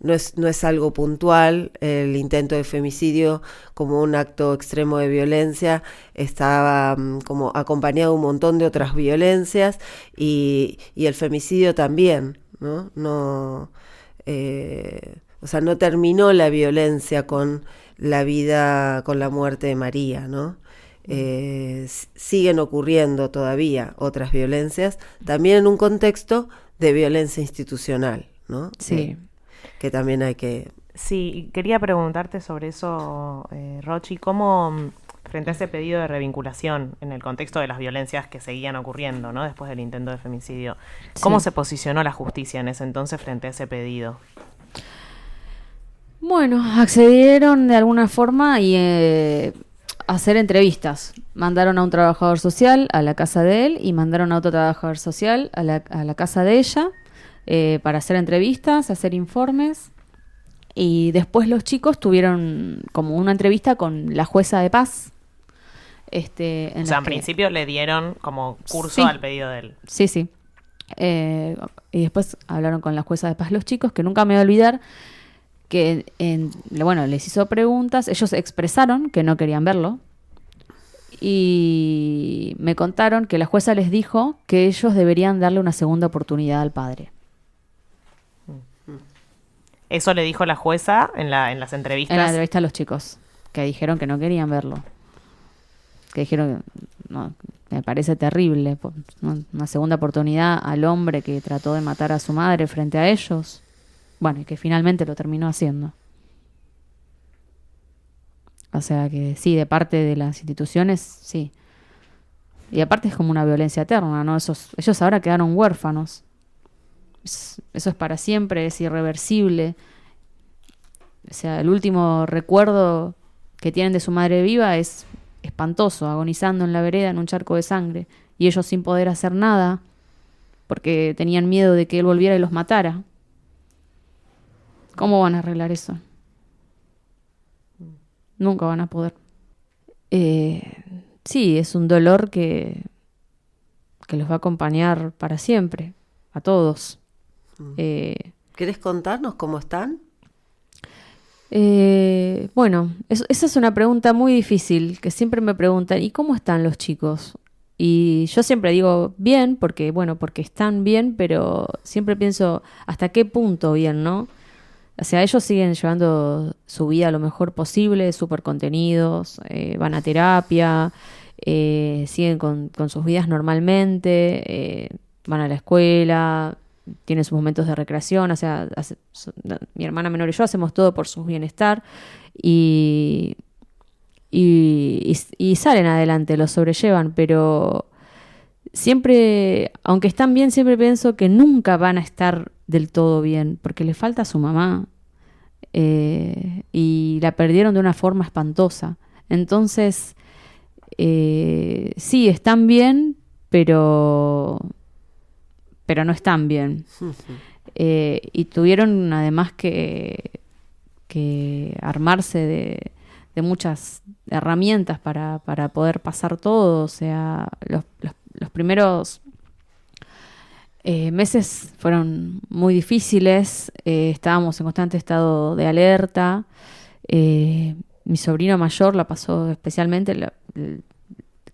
no es algo puntual, el intento de femicidio como un acto extremo de violencia estaba como acompañado de un montón de otras violencias y el femicidio también, ¿no? O sea, no terminó la violencia con la vida, con la muerte de María, ¿no? Siguen ocurriendo todavía otras violencias, también en un contexto de violencia institucional, ¿no? Sí. Que también hay que... Sí, quería preguntarte sobre eso, Rochi, ¿cómo frente a ese pedido de revinculación en el contexto de las violencias que seguían ocurriendo, ¿no? Después del intento de femicidio, ¿cómo se posicionó la justicia en ese entonces frente a ese pedido? Bueno, accedieron de alguna forma y hacer entrevistas. Mandaron a un trabajador social a la casa de él y mandaron a otro trabajador social a la casa de ella para hacer entrevistas, hacer informes. Y después los chicos tuvieron como una entrevista con la jueza de paz. En principio le dieron como curso al pedido de él. Sí. Y después hablaron con la jueza de paz los chicos, que nunca me voy a olvidar, que les hizo preguntas, ellos expresaron que no querían verlo y me contaron que la jueza les dijo que ellos deberían darle una segunda oportunidad al padre. ¿Eso le dijo la jueza en las entrevistas? En la entrevista a los chicos, que dijeron que no querían verlo. Que dijeron, no, me parece terrible, una segunda oportunidad al hombre que trató de matar a su madre frente a ellos. Bueno, y que finalmente lo terminó haciendo. O sea que sí, de parte de las instituciones, sí. Y aparte es como una violencia eterna, ¿no? Ellos ahora quedaron huérfanos. Eso es para siempre, es irreversible. O sea, el último recuerdo que tienen de su madre viva es espantoso, agonizando en la vereda en un charco de sangre, y ellos sin poder hacer nada, porque tenían miedo de que él volviera y los matara. ¿Cómo van a arreglar eso? Nunca van a poder. Sí, es un dolor que los va a acompañar para siempre, a todos. ¿Querés contarnos cómo están? Bueno, esa es una pregunta muy difícil, que siempre me preguntan, ¿y cómo están los chicos? Y yo siempre digo bien, porque están bien, pero siempre pienso hasta qué punto bien, ¿no? O sea, ellos siguen llevando su vida lo mejor posible, súper contenidos, van a terapia, siguen con sus vidas normalmente, van a la escuela, tienen sus momentos de recreación, o sea, mi hermana menor y yo hacemos todo por su bienestar y salen adelante, lo sobrellevan, pero siempre, aunque están bien, siempre pienso que nunca van a estar del todo bien, porque le falta a su mamá, y la perdieron de una forma espantosa. Entonces, sí, están bien, pero no están bien. Y tuvieron además que armarse de muchas herramientas para poder pasar todo. O sea, los primeros meses fueron muy difíciles, estábamos en constante estado de alerta. Mi sobrino mayor la pasó especialmente,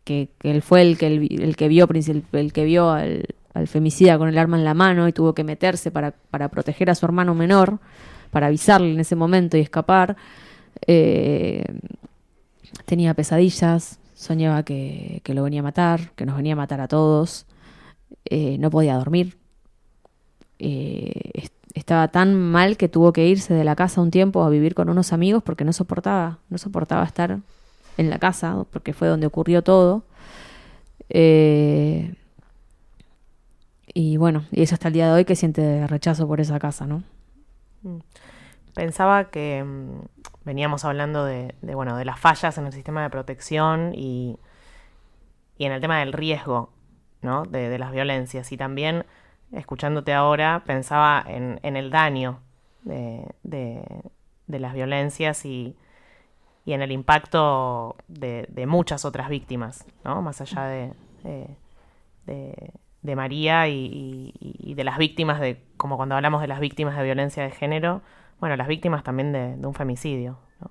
que él fue el que vio al femicida con el arma en la mano y tuvo que meterse para proteger a su hermano menor, para avisarle en ese momento y escapar. Tenía pesadillas, soñaba que lo venía a matar, que nos venía a matar a todos. No podía dormir. Estaba tan mal que tuvo que irse de la casa un tiempo a vivir con unos amigos porque no soportaba estar en la casa, porque fue donde ocurrió todo. Y bueno, y eso hasta el día de hoy, que siente rechazo por esa casa, ¿no? Pensaba que veníamos hablando de las fallas en el sistema de protección y en el tema del riesgo, ¿no? de las violencias, y también escuchándote ahora pensaba en el daño de las violencias y en el impacto de muchas otras víctimas, ¿no? Más allá de María y de las víctimas, como cuando hablamos de las víctimas de violencia de género, bueno, las víctimas también de un femicidio, ¿no?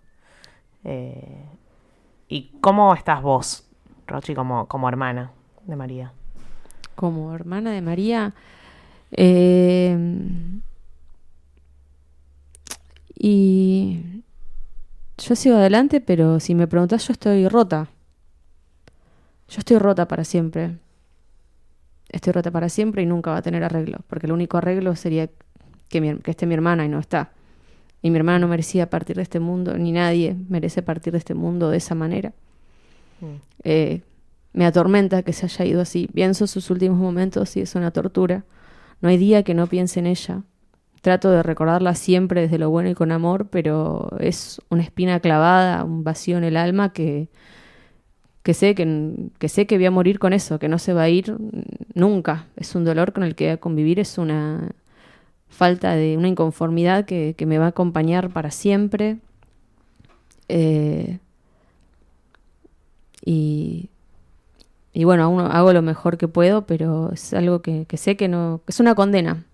¿Y cómo estás vos, Rochi, como hermana de María? Como hermana de María, y yo sigo adelante, pero si me preguntás, yo estoy rota. Yo estoy rota para siempre. Estoy rota para siempre y nunca va a tener arreglo, porque el único arreglo sería que esté mi hermana y no está. Y mi hermana no merecía partir de este mundo, ni nadie merece partir de este mundo de esa manera. Me atormenta que se haya ido así. Pienso sus últimos momentos y es una tortura. No hay día que no piense en ella. Trato de recordarla siempre desde lo bueno y con amor, pero es una espina clavada, un vacío en el alma que sé que voy a morir con eso, que no se va a ir nunca. Es un dolor con el que voy a convivir, es una falta de una inconformidad que me va a acompañar para siempre. Y bueno, aún hago lo mejor que puedo, pero es algo que sé que no... Es una condena.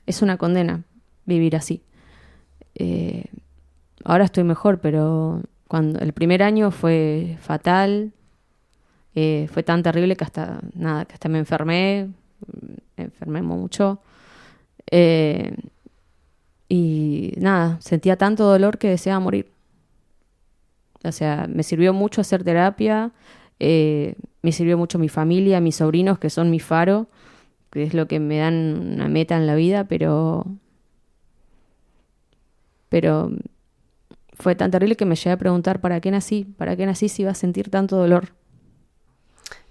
Es una condena vivir así. Ahora estoy mejor, pero cuando el primer año fue fatal. Fue tan terrible que hasta me enfermé mucho. Y nada, sentía tanto dolor que deseaba morir. O sea, me sirvió mucho hacer terapia. Me sirvió mucho mi familia, mis sobrinos, que son mi faro, que es lo que me dan una meta en la vida, pero fue tan terrible que me llegué a preguntar ¿para qué nací si iba a sentir tanto dolor?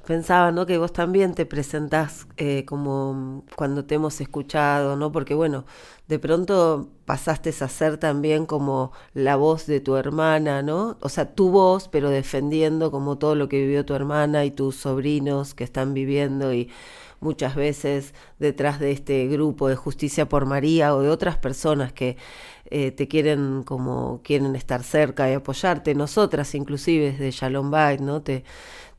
pensaba, ¿no? Que vos también te presentás como cuando te hemos escuchado, ¿no? Porque bueno, de pronto pasaste a ser también como la voz de tu hermana, ¿no? O sea, tu voz, pero defendiendo como todo lo que vivió tu hermana y tus sobrinos que están viviendo, y muchas veces detrás de este grupo de Justicia por María o de otras personas que te quieren como quieren estar cerca y apoyarte. Nosotras inclusive desde Shalom Bait, ¿no? Te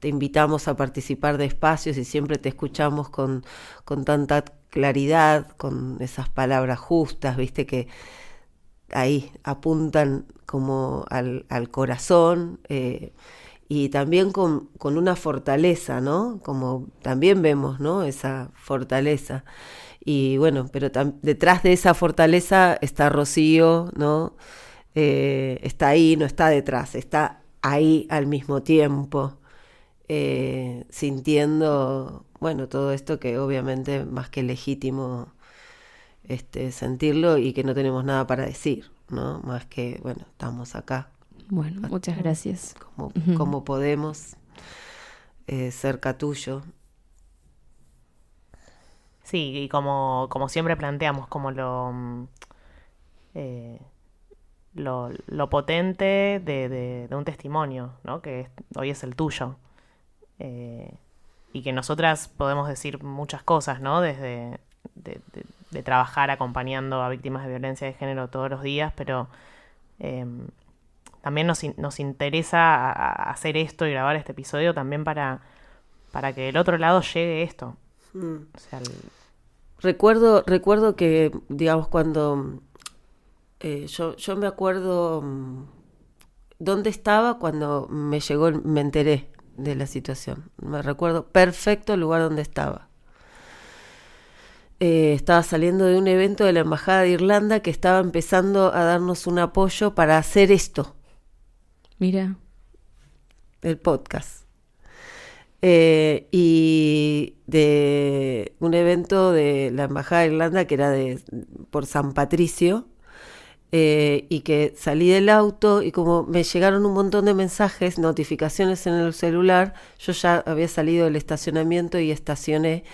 invitamos a participar de espacios y siempre te escuchamos con tanta claridad, con esas palabras justas, viste, que ahí apuntan como al corazón, y también con una fortaleza, ¿no? Como también vemos, ¿no? Esa fortaleza. Y bueno, pero detrás de esa fortaleza está Rocío, ¿no? Está ahí, no está detrás, está ahí al mismo tiempo, sintiendo, bueno, todo esto que obviamente más que legítimo sentirlo, y que no tenemos nada para decir, ¿no? Más que, bueno, estamos acá. Bueno, muchas gracias. Como podemos, cerca tuyo. Sí, y como siempre planteamos, como lo potente de un testimonio, ¿no? Que hoy es el tuyo. Y que nosotras podemos decir muchas cosas, ¿no? Desde de trabajar acompañando a víctimas de violencia de género todos los días, pero también nos interesa hacer esto y grabar este episodio también para que del otro lado llegue esto. O sea, Recuerdo que, digamos, cuando yo me acuerdo dónde estaba cuando me enteré de la situación. Me recuerdo perfecto el lugar donde estaba. Estaba saliendo de un evento de la Embajada de Irlanda que estaba empezando a darnos un apoyo para hacer esto. Mira. El podcast. Y de un evento de la Embajada de Irlanda que era por San Patricio, y que salí del auto y como me llegaron un montón de mensajes, notificaciones en el celular, yo ya había salido del estacionamiento y estacioné,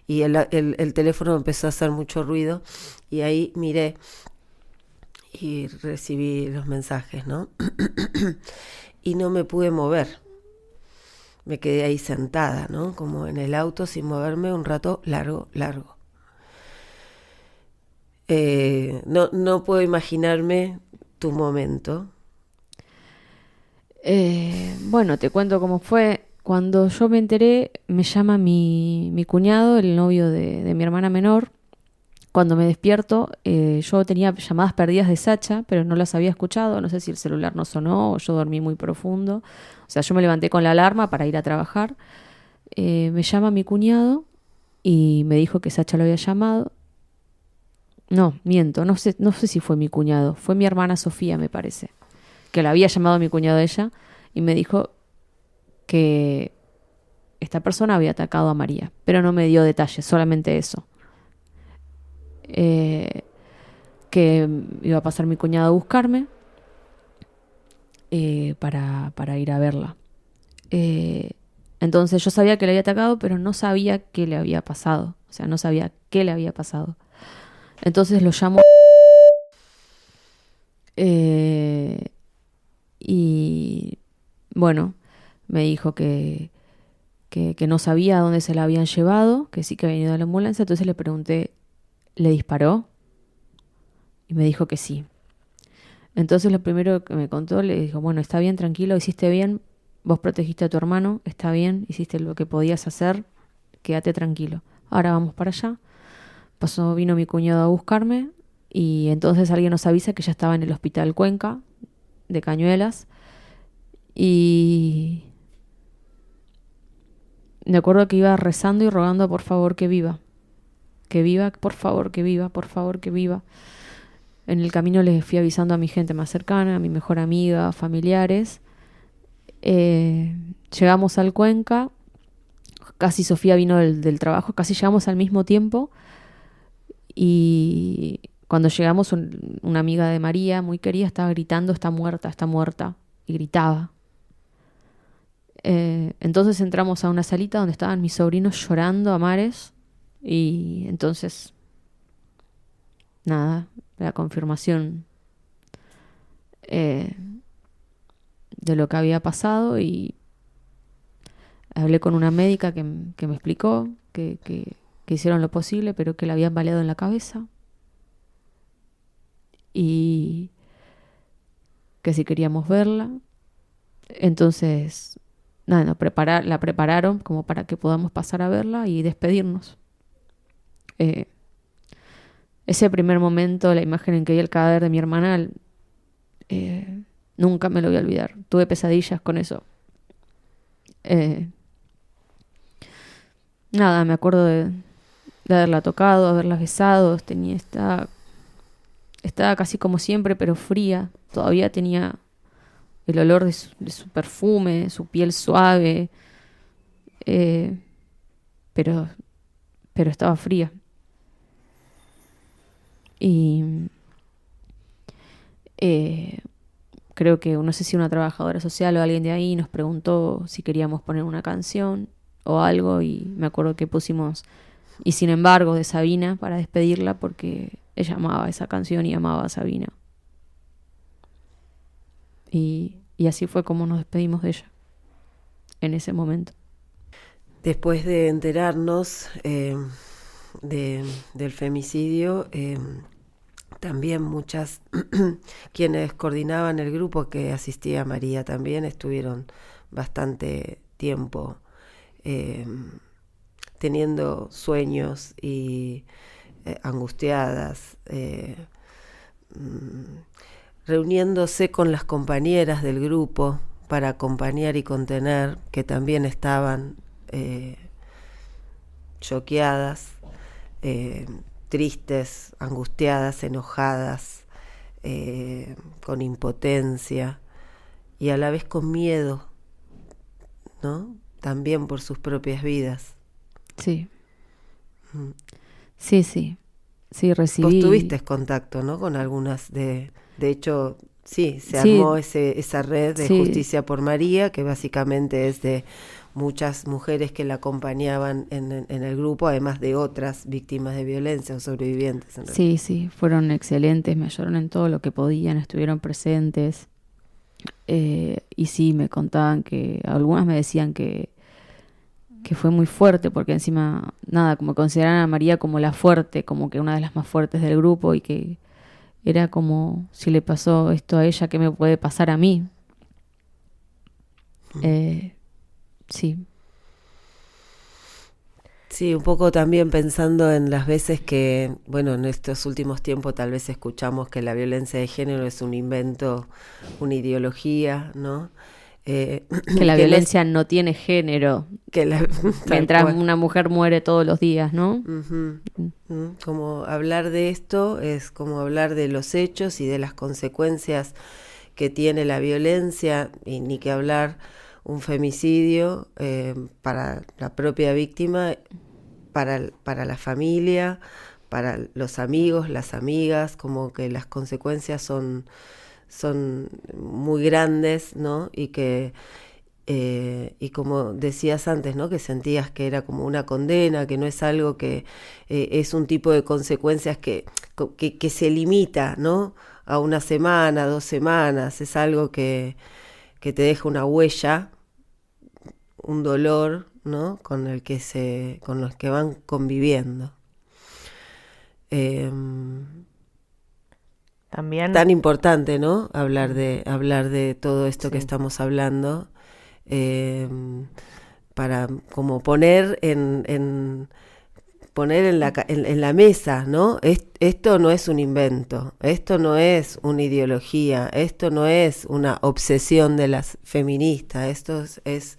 y el teléfono empezó a hacer mucho ruido, y ahí miré y recibí los mensajes, ¿no? Y no me pude mover. Me quedé ahí sentada, ¿no? Como en el auto sin moverme un rato largo. No puedo imaginarme tu momento. Bueno, te cuento cómo fue. Cuando yo me enteré, me llama mi cuñado, el novio de mi hermana menor. Cuando me despierto, yo tenía llamadas perdidas de Sacha, pero no las había escuchado. No sé si el celular no sonó o yo dormí muy profundo. O sea, yo me levanté con la alarma para ir a trabajar. Me llama mi cuñado y me dijo que Sacha lo había llamado. No, miento, no sé si fue mi cuñado. Fue mi hermana Sofía, me parece, que la había llamado a mi cuñado ella y me dijo que esta persona había atacado a María, pero no me dio detalles, solamente eso. Que iba a pasar mi cuñado a buscarme para ir a verla. Entonces yo sabía que le había atacado, pero no sabía qué le había pasado. O sea, no sabía qué le había pasado. Entonces lo llamo y bueno, me dijo que no sabía a dónde se la habían llevado, que sí que había ido a la ambulancia. Entonces le pregunté, ¿le disparó? Y me dijo que sí. Entonces lo primero que me contó, le dijo, bueno, está bien, tranquilo, hiciste bien, vos protegiste a tu hermano, está bien, hiciste lo que podías hacer, quédate tranquilo. Ahora vamos para allá. Vino mi cuñado a buscarme y entonces alguien nos avisa que ya estaba en el hospital Cuenca de Cañuelas. Y me acuerdo que iba rezando y rogando por favor que viva. Que viva, por favor, que viva, por favor, que viva. En el camino les fui avisando a mi gente más cercana, a mi mejor amiga, familiares. Llegamos al Cuenca. Casi Sofía vino del trabajo, casi llegamos al mismo tiempo. Y cuando llegamos, una amiga de María, muy querida, estaba gritando, está muerta, y gritaba. Entonces entramos a una salita donde estaban mis sobrinos llorando a mares y entonces, nada, la confirmación de lo que había pasado y hablé con una médica que me explicó que hicieron lo posible, pero que la habían baleado en la cabeza y que si queríamos verla. Entonces, nada, la prepararon como para que podamos pasar a verla y despedirnos. Ese primer momento, la imagen en que vi el cadáver de mi hermana, nunca me lo voy a olvidar. Tuve pesadillas con eso. Nada, me acuerdo de haberla tocado, haberla besado. Estaba casi como siempre, pero fría. Todavía tenía el olor de su perfume, su piel suave, pero estaba fría. Y creo que, no sé si una trabajadora social o alguien de ahí nos preguntó si queríamos poner una canción o algo, y me acuerdo que pusimos Y sin embargo de Sabina para despedirla, porque ella amaba esa canción y amaba a Sabina. Y así fue como nos despedimos de ella en ese momento. Después de enterarnos del femicidio, también muchas quienes coordinaban el grupo que asistía a María también estuvieron bastante tiempo teniendo sueños y angustiadas, reuniéndose con las compañeras del grupo para acompañar y contener, que también estaban choqueadas, tristes, angustiadas, enojadas, con impotencia y a la vez con miedo, ¿no? También por sus propias vidas. Sí. Sí, recibí. Vos tuviste contacto, ¿no? Con algunas de hecho, sí, se armó esa red de Justicia por María, que básicamente es de muchas mujeres que la acompañaban en el grupo, además de otras víctimas de violencia o sobrevivientes. Sí, fueron excelentes, me ayudaron en todo lo que podían, estuvieron presentes. Y sí, me contaban que, algunas me decían que fue muy fuerte, porque encima, nada, como consideraban a María como la fuerte, como que una de las más fuertes del grupo, y que era como, si le pasó esto a ella, ¿qué me puede pasar a mí? Sí. Sí, un poco también pensando en las veces que, bueno, en estos últimos tiempos tal vez escuchamos que la violencia de género es un invento, una ideología, ¿no? Que la violencia no tiene género, mientras una mujer muere todos los días, ¿no? Uh-huh. Como hablar de esto es como hablar de los hechos y de las consecuencias que tiene la violencia, y ni que hablar un femicidio para la propia víctima, para la familia, para los amigos, las amigas, como que las consecuencias son muy grandes, ¿no? Y que y como decías antes, ¿no? Que sentías que era como una condena, que no es algo que es un tipo de consecuencias que se limita, ¿no? A una semana, 2 semanas, es algo que te deja una huella, un dolor, ¿no? Con los que van conviviendo. También tan importante, ¿no? Hablar de todo esto que estamos hablando, para como poner en la mesa, ¿no? Esto no es un invento, esto no es una ideología, esto no es una obsesión de las feministas, esto es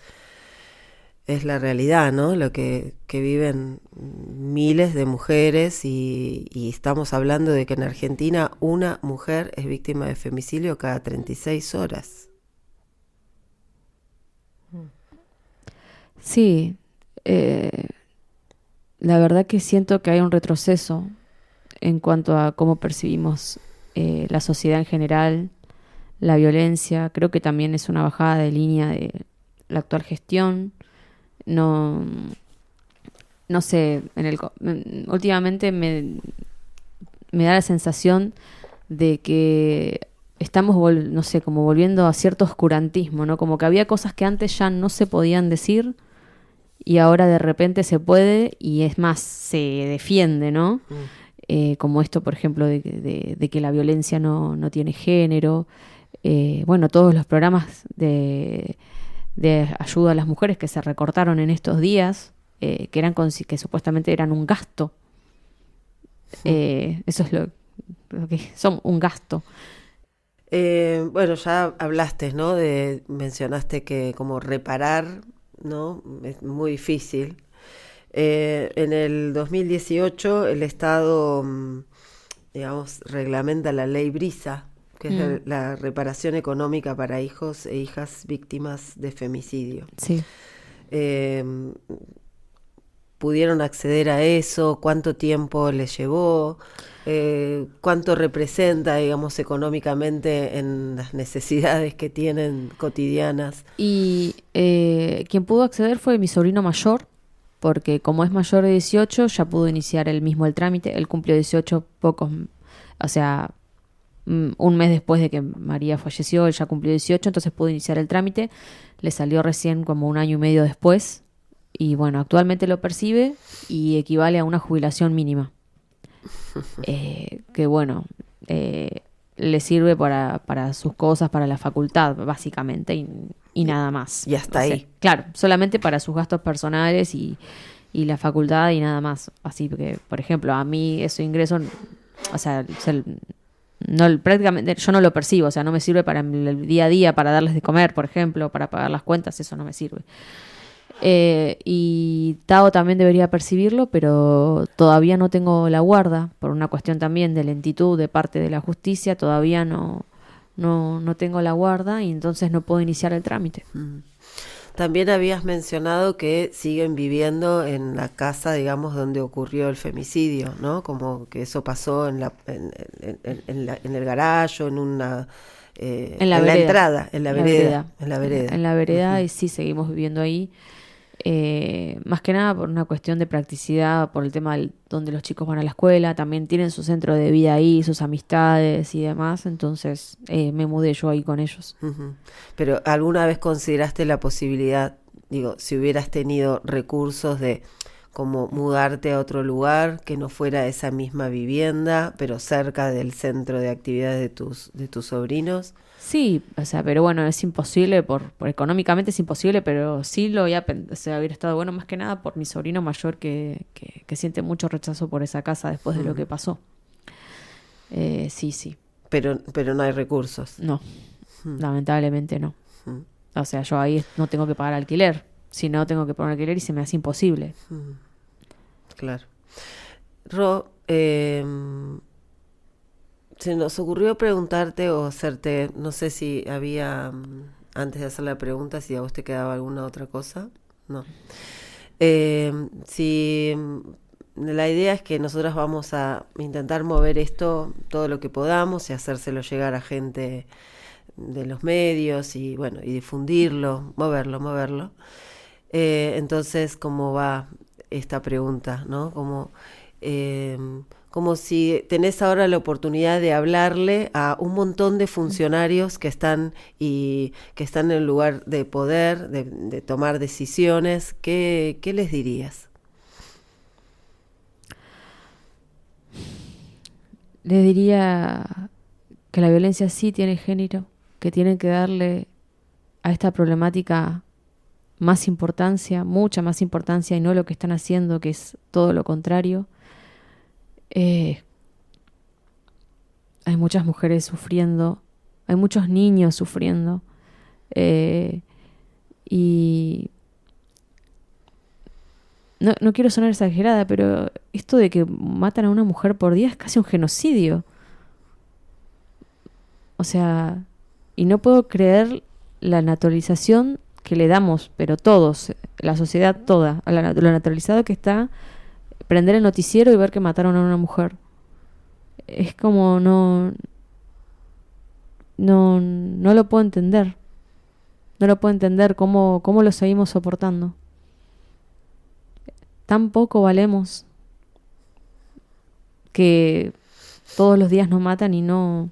la realidad, ¿no? Lo que viven miles de mujeres, y estamos hablando de que en Argentina una mujer es víctima de femicidio cada 36 horas. Sí, la verdad que siento que hay un retroceso en cuanto a cómo percibimos la sociedad en general, la violencia. Creo que también es una bajada de línea la actual gestión. No, no sé, últimamente me da la sensación de que estamos, no sé, como volviendo a cierto oscurantismo, ¿no? Como que había cosas que antes ya no se podían decir y ahora de repente se puede y es más, se defiende, ¿no? Como esto, por ejemplo, de que la violencia no tiene género. Bueno, todos los programas de ayuda a las mujeres que se recortaron en estos días, que supuestamente eran un gasto. Eso es lo que son, un gasto. Bueno, ya hablaste, ¿no? Mencionaste que como reparar, ¿no? Es muy difícil. En el 2018 el Estado, digamos, reglamenta la ley Brisa, que es la reparación económica para hijos e hijas víctimas de femicidio. Sí. ¿Pudieron acceder a eso? ¿Cuánto tiempo les llevó? ¿Cuánto representa, digamos, económicamente en las necesidades que tienen cotidianas? Y quien pudo acceder fue mi sobrino mayor, porque como es mayor de 18 ya pudo iniciar él mismo el trámite. Él cumplió 18 o sea, un mes después de que María falleció, él ya cumplió 18, entonces pudo iniciar el trámite. Le salió recién como 1 año y medio después. Y bueno, actualmente lo percibe y equivale a una jubilación mínima. Que bueno, le sirve para sus cosas, para la facultad, básicamente, y nada más. Y hasta ahí. Claro, solamente para sus gastos personales y la facultad y nada más. Así que, por ejemplo, a mí ese ingreso, o sea, prácticamente yo no lo percibo, o sea, no me sirve para el día a día, para darles de comer, por ejemplo, para pagar las cuentas, eso no me sirve. Y Tao también debería percibirlo, pero todavía no tengo la guarda, por una cuestión también de lentitud de parte de la justicia, todavía no tengo la guarda y entonces no puedo iniciar el trámite. También habías mencionado que siguen viviendo en la casa, digamos, donde ocurrió el femicidio, ¿no? Como que eso pasó en el garaje, en una... en la entrada, en la vereda. En la vereda, y sí, seguimos viviendo ahí. Más que nada por una cuestión de practicidad, por el tema donde los chicos van a la escuela, también tienen su centro de vida ahí, sus amistades y demás, entonces me mudé yo ahí con ellos. Pero ¿alguna vez consideraste la posibilidad, digo, si hubieras tenido recursos de como mudarte a otro lugar que no fuera esa misma vivienda, pero cerca del centro de actividades de tus sobrinos? Sí, o sea, pero bueno, es imposible, por económicamente es imposible, pero sí hubiera estado bueno más que nada por mi sobrino mayor que siente mucho rechazo por esa casa después de lo que pasó. Sí. Pero no hay recursos. No, lamentablemente no. O sea, yo ahí no tengo que pagar alquiler, si no tengo que pagar alquiler y se me hace imposible. Claro. Ro, se nos ocurrió preguntarte o hacerte, no sé si había, antes de hacer la pregunta, si a vos te quedaba alguna otra cosa. No. Si la idea es que nosotros vamos a intentar mover esto todo lo que podamos y hacérselo llegar a gente de los medios y bueno, y difundirlo, moverlo. Entonces, ¿cómo va esta pregunta, no? Como si tenés ahora la oportunidad de hablarle a un montón de funcionarios que están en el lugar de poder, de tomar decisiones. ¿Qué les dirías? Les diría que la violencia sí tiene género, que tienen que darle a esta problemática más importancia, mucha más importancia, y no lo que están haciendo, que es todo lo contrario. Hay muchas mujeres sufriendo, hay muchos niños sufriendo, y no quiero sonar exagerada, pero esto de que matan a una mujer por día es casi un genocidio. O sea, y no puedo creer la naturalización que le damos, pero todos, la sociedad toda, a lo naturalizado que está prender el noticiero y ver que mataron a una mujer. Es como no lo puedo entender. No lo puedo entender cómo lo seguimos soportando. Tan poco valemos que todos los días nos matan y no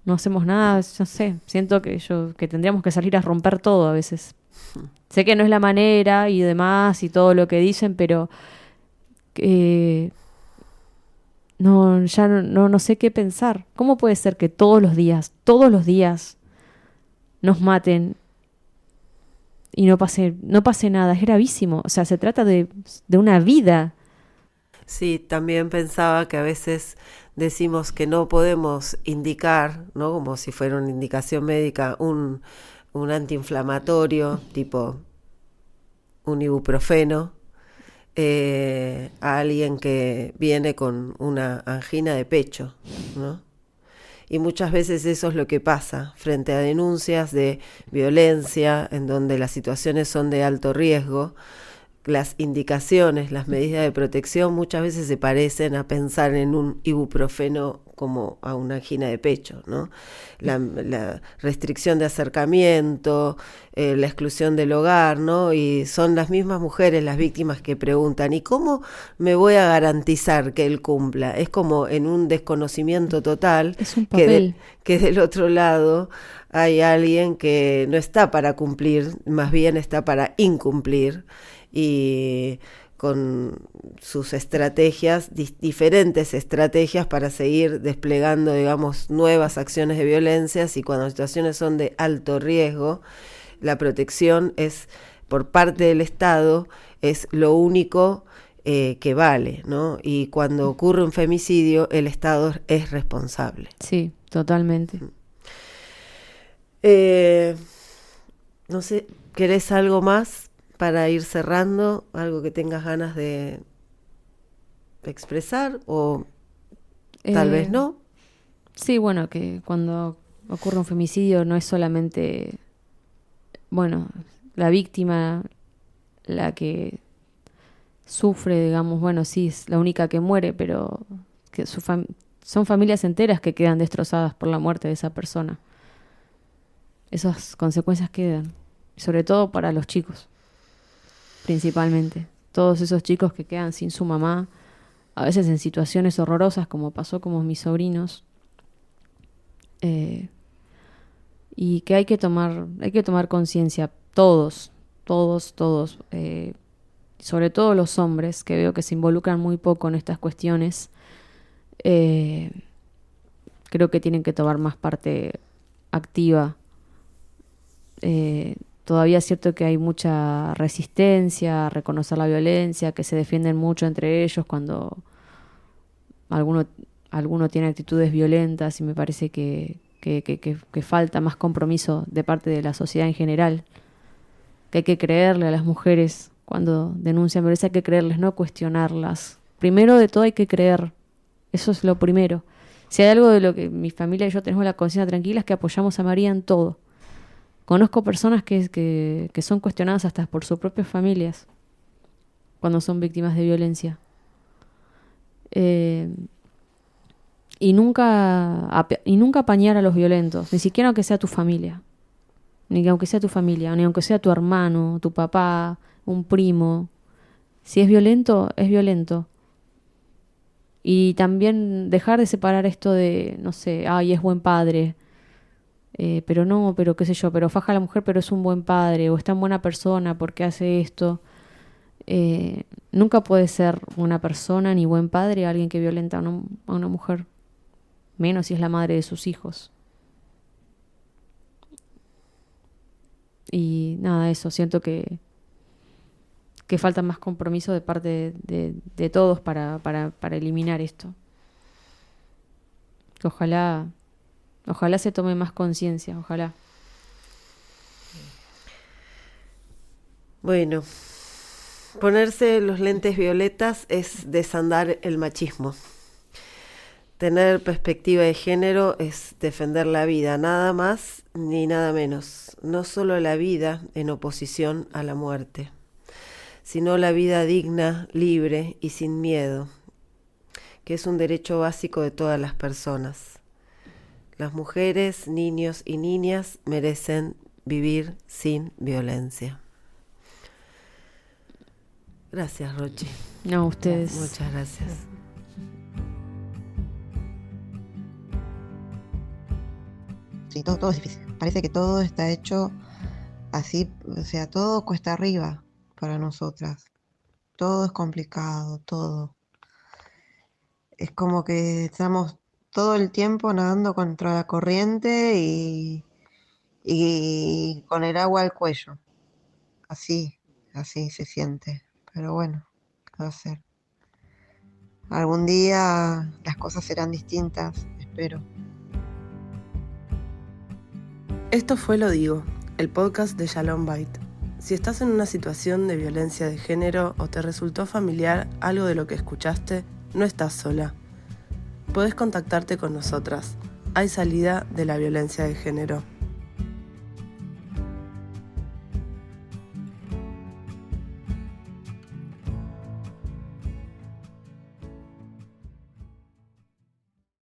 hacemos nada. No sé, siento que tendríamos que salir a romper todo a veces. Sé que no es la manera y demás y todo lo que dicen, pero no sé qué pensar. ¿Cómo puede ser que todos los días nos maten y no pase nada? Es gravísimo. O sea, se trata de una vida. Sí, también pensaba que a veces decimos que no podemos indicar, ¿no? Como si fuera una indicación médica, un antiinflamatorio, tipo un ibuprofeno, a alguien que viene con una angina de pecho, ¿no? Y muchas veces eso es lo que pasa frente a denuncias de violencia, en donde las situaciones son de alto riesgo. Las indicaciones, las medidas de protección muchas veces se parecen a pensar en un ibuprofeno como a una angina de pecho, ¿no? La restricción de acercamiento, la exclusión del hogar, ¿no? Y son las mismas mujeres las víctimas que preguntan, ¿y cómo me voy a garantizar que él cumpla? Es como en un desconocimiento total. Es un papel. Que del otro lado hay alguien que no está para cumplir, más bien está para incumplir, y con sus estrategias, diferentes estrategias para seguir desplegando, digamos, nuevas acciones de violencia. Y cuando las situaciones son de alto riesgo, la protección es por parte del Estado, es lo único que vale, ¿no? Y cuando ocurre un femicidio, el Estado es responsable. Sí, totalmente. No sé, ¿querés algo más para ir cerrando? ¿Algo que tengas ganas de expresar o tal vez no? Sí, bueno, que cuando ocurre un femicidio no es solamente, bueno, la víctima la que sufre, digamos, bueno, sí, es la única que muere, pero que son familias enteras que quedan destrozadas por la muerte de esa persona. Esas consecuencias quedan, sobre todo para los chicos, principalmente. Todos esos chicos que quedan sin su mamá, a veces en situaciones horrorosas, como pasó con mis sobrinos. Y que hay que tomar conciencia, todos, sobre todo los hombres, que veo que se involucran muy poco en estas cuestiones. Creo que tienen que tomar más parte activa. Todavía es cierto que hay mucha resistencia a reconocer la violencia, que se defienden mucho entre ellos cuando alguno tiene actitudes violentas, y me parece que falta más compromiso de parte de la sociedad en general, que hay que creerle a las mujeres cuando denuncian violencia, hay que creerles, no cuestionarlas. Primero de todo hay que creer, eso es lo primero. Si hay algo de lo que mi familia y yo tenemos la conciencia tranquila, es que apoyamos a María en todo. Conozco personas que son cuestionadas hasta por sus propias familias cuando son víctimas de violencia. Y nunca apañar a los violentos, ni siquiera aunque sea tu familia, ni aunque sea tu hermano, tu papá, un primo. Si es violento, es violento. Y también dejar de separar esto de, no sé, ay, es buen padre, pero qué sé yo, pero faja a la mujer, pero es un buen padre, o es tan buena persona porque hace esto. Nunca puede ser una persona ni buen padre alguien que violenta a una mujer, menos si es la madre de sus hijos. Y nada, eso, siento que falta más compromiso de parte de todos para eliminar esto. Que ojalá se tome más conciencia, ojalá. Bueno, ponerse los lentes violetas es desandar el machismo. Tener perspectiva de género es defender la vida, nada más ni nada menos. No solo la vida en oposición a la muerte, sino la vida digna, libre y sin miedo, que es un derecho básico de todas las personas. Las mujeres, niños y niñas merecen vivir sin violencia. Gracias, Rochi. No, ustedes. Muchas gracias. Sí, todo es difícil. Parece que todo está hecho así, o sea, todo cuesta arriba para nosotras. Todo es complicado, todo. Es como que estamos todo el tiempo nadando contra la corriente y con el agua al cuello. Así se siente. Pero bueno, ¿qué va a ser? Algún día las cosas serán distintas, espero. Esto fue Lo Digo, el podcast de Shalom Bait. Si estás en una situación de violencia de género o te resultó familiar algo de lo que escuchaste, no estás sola. Podés contactarte con nosotras. Hay salida de la violencia de género.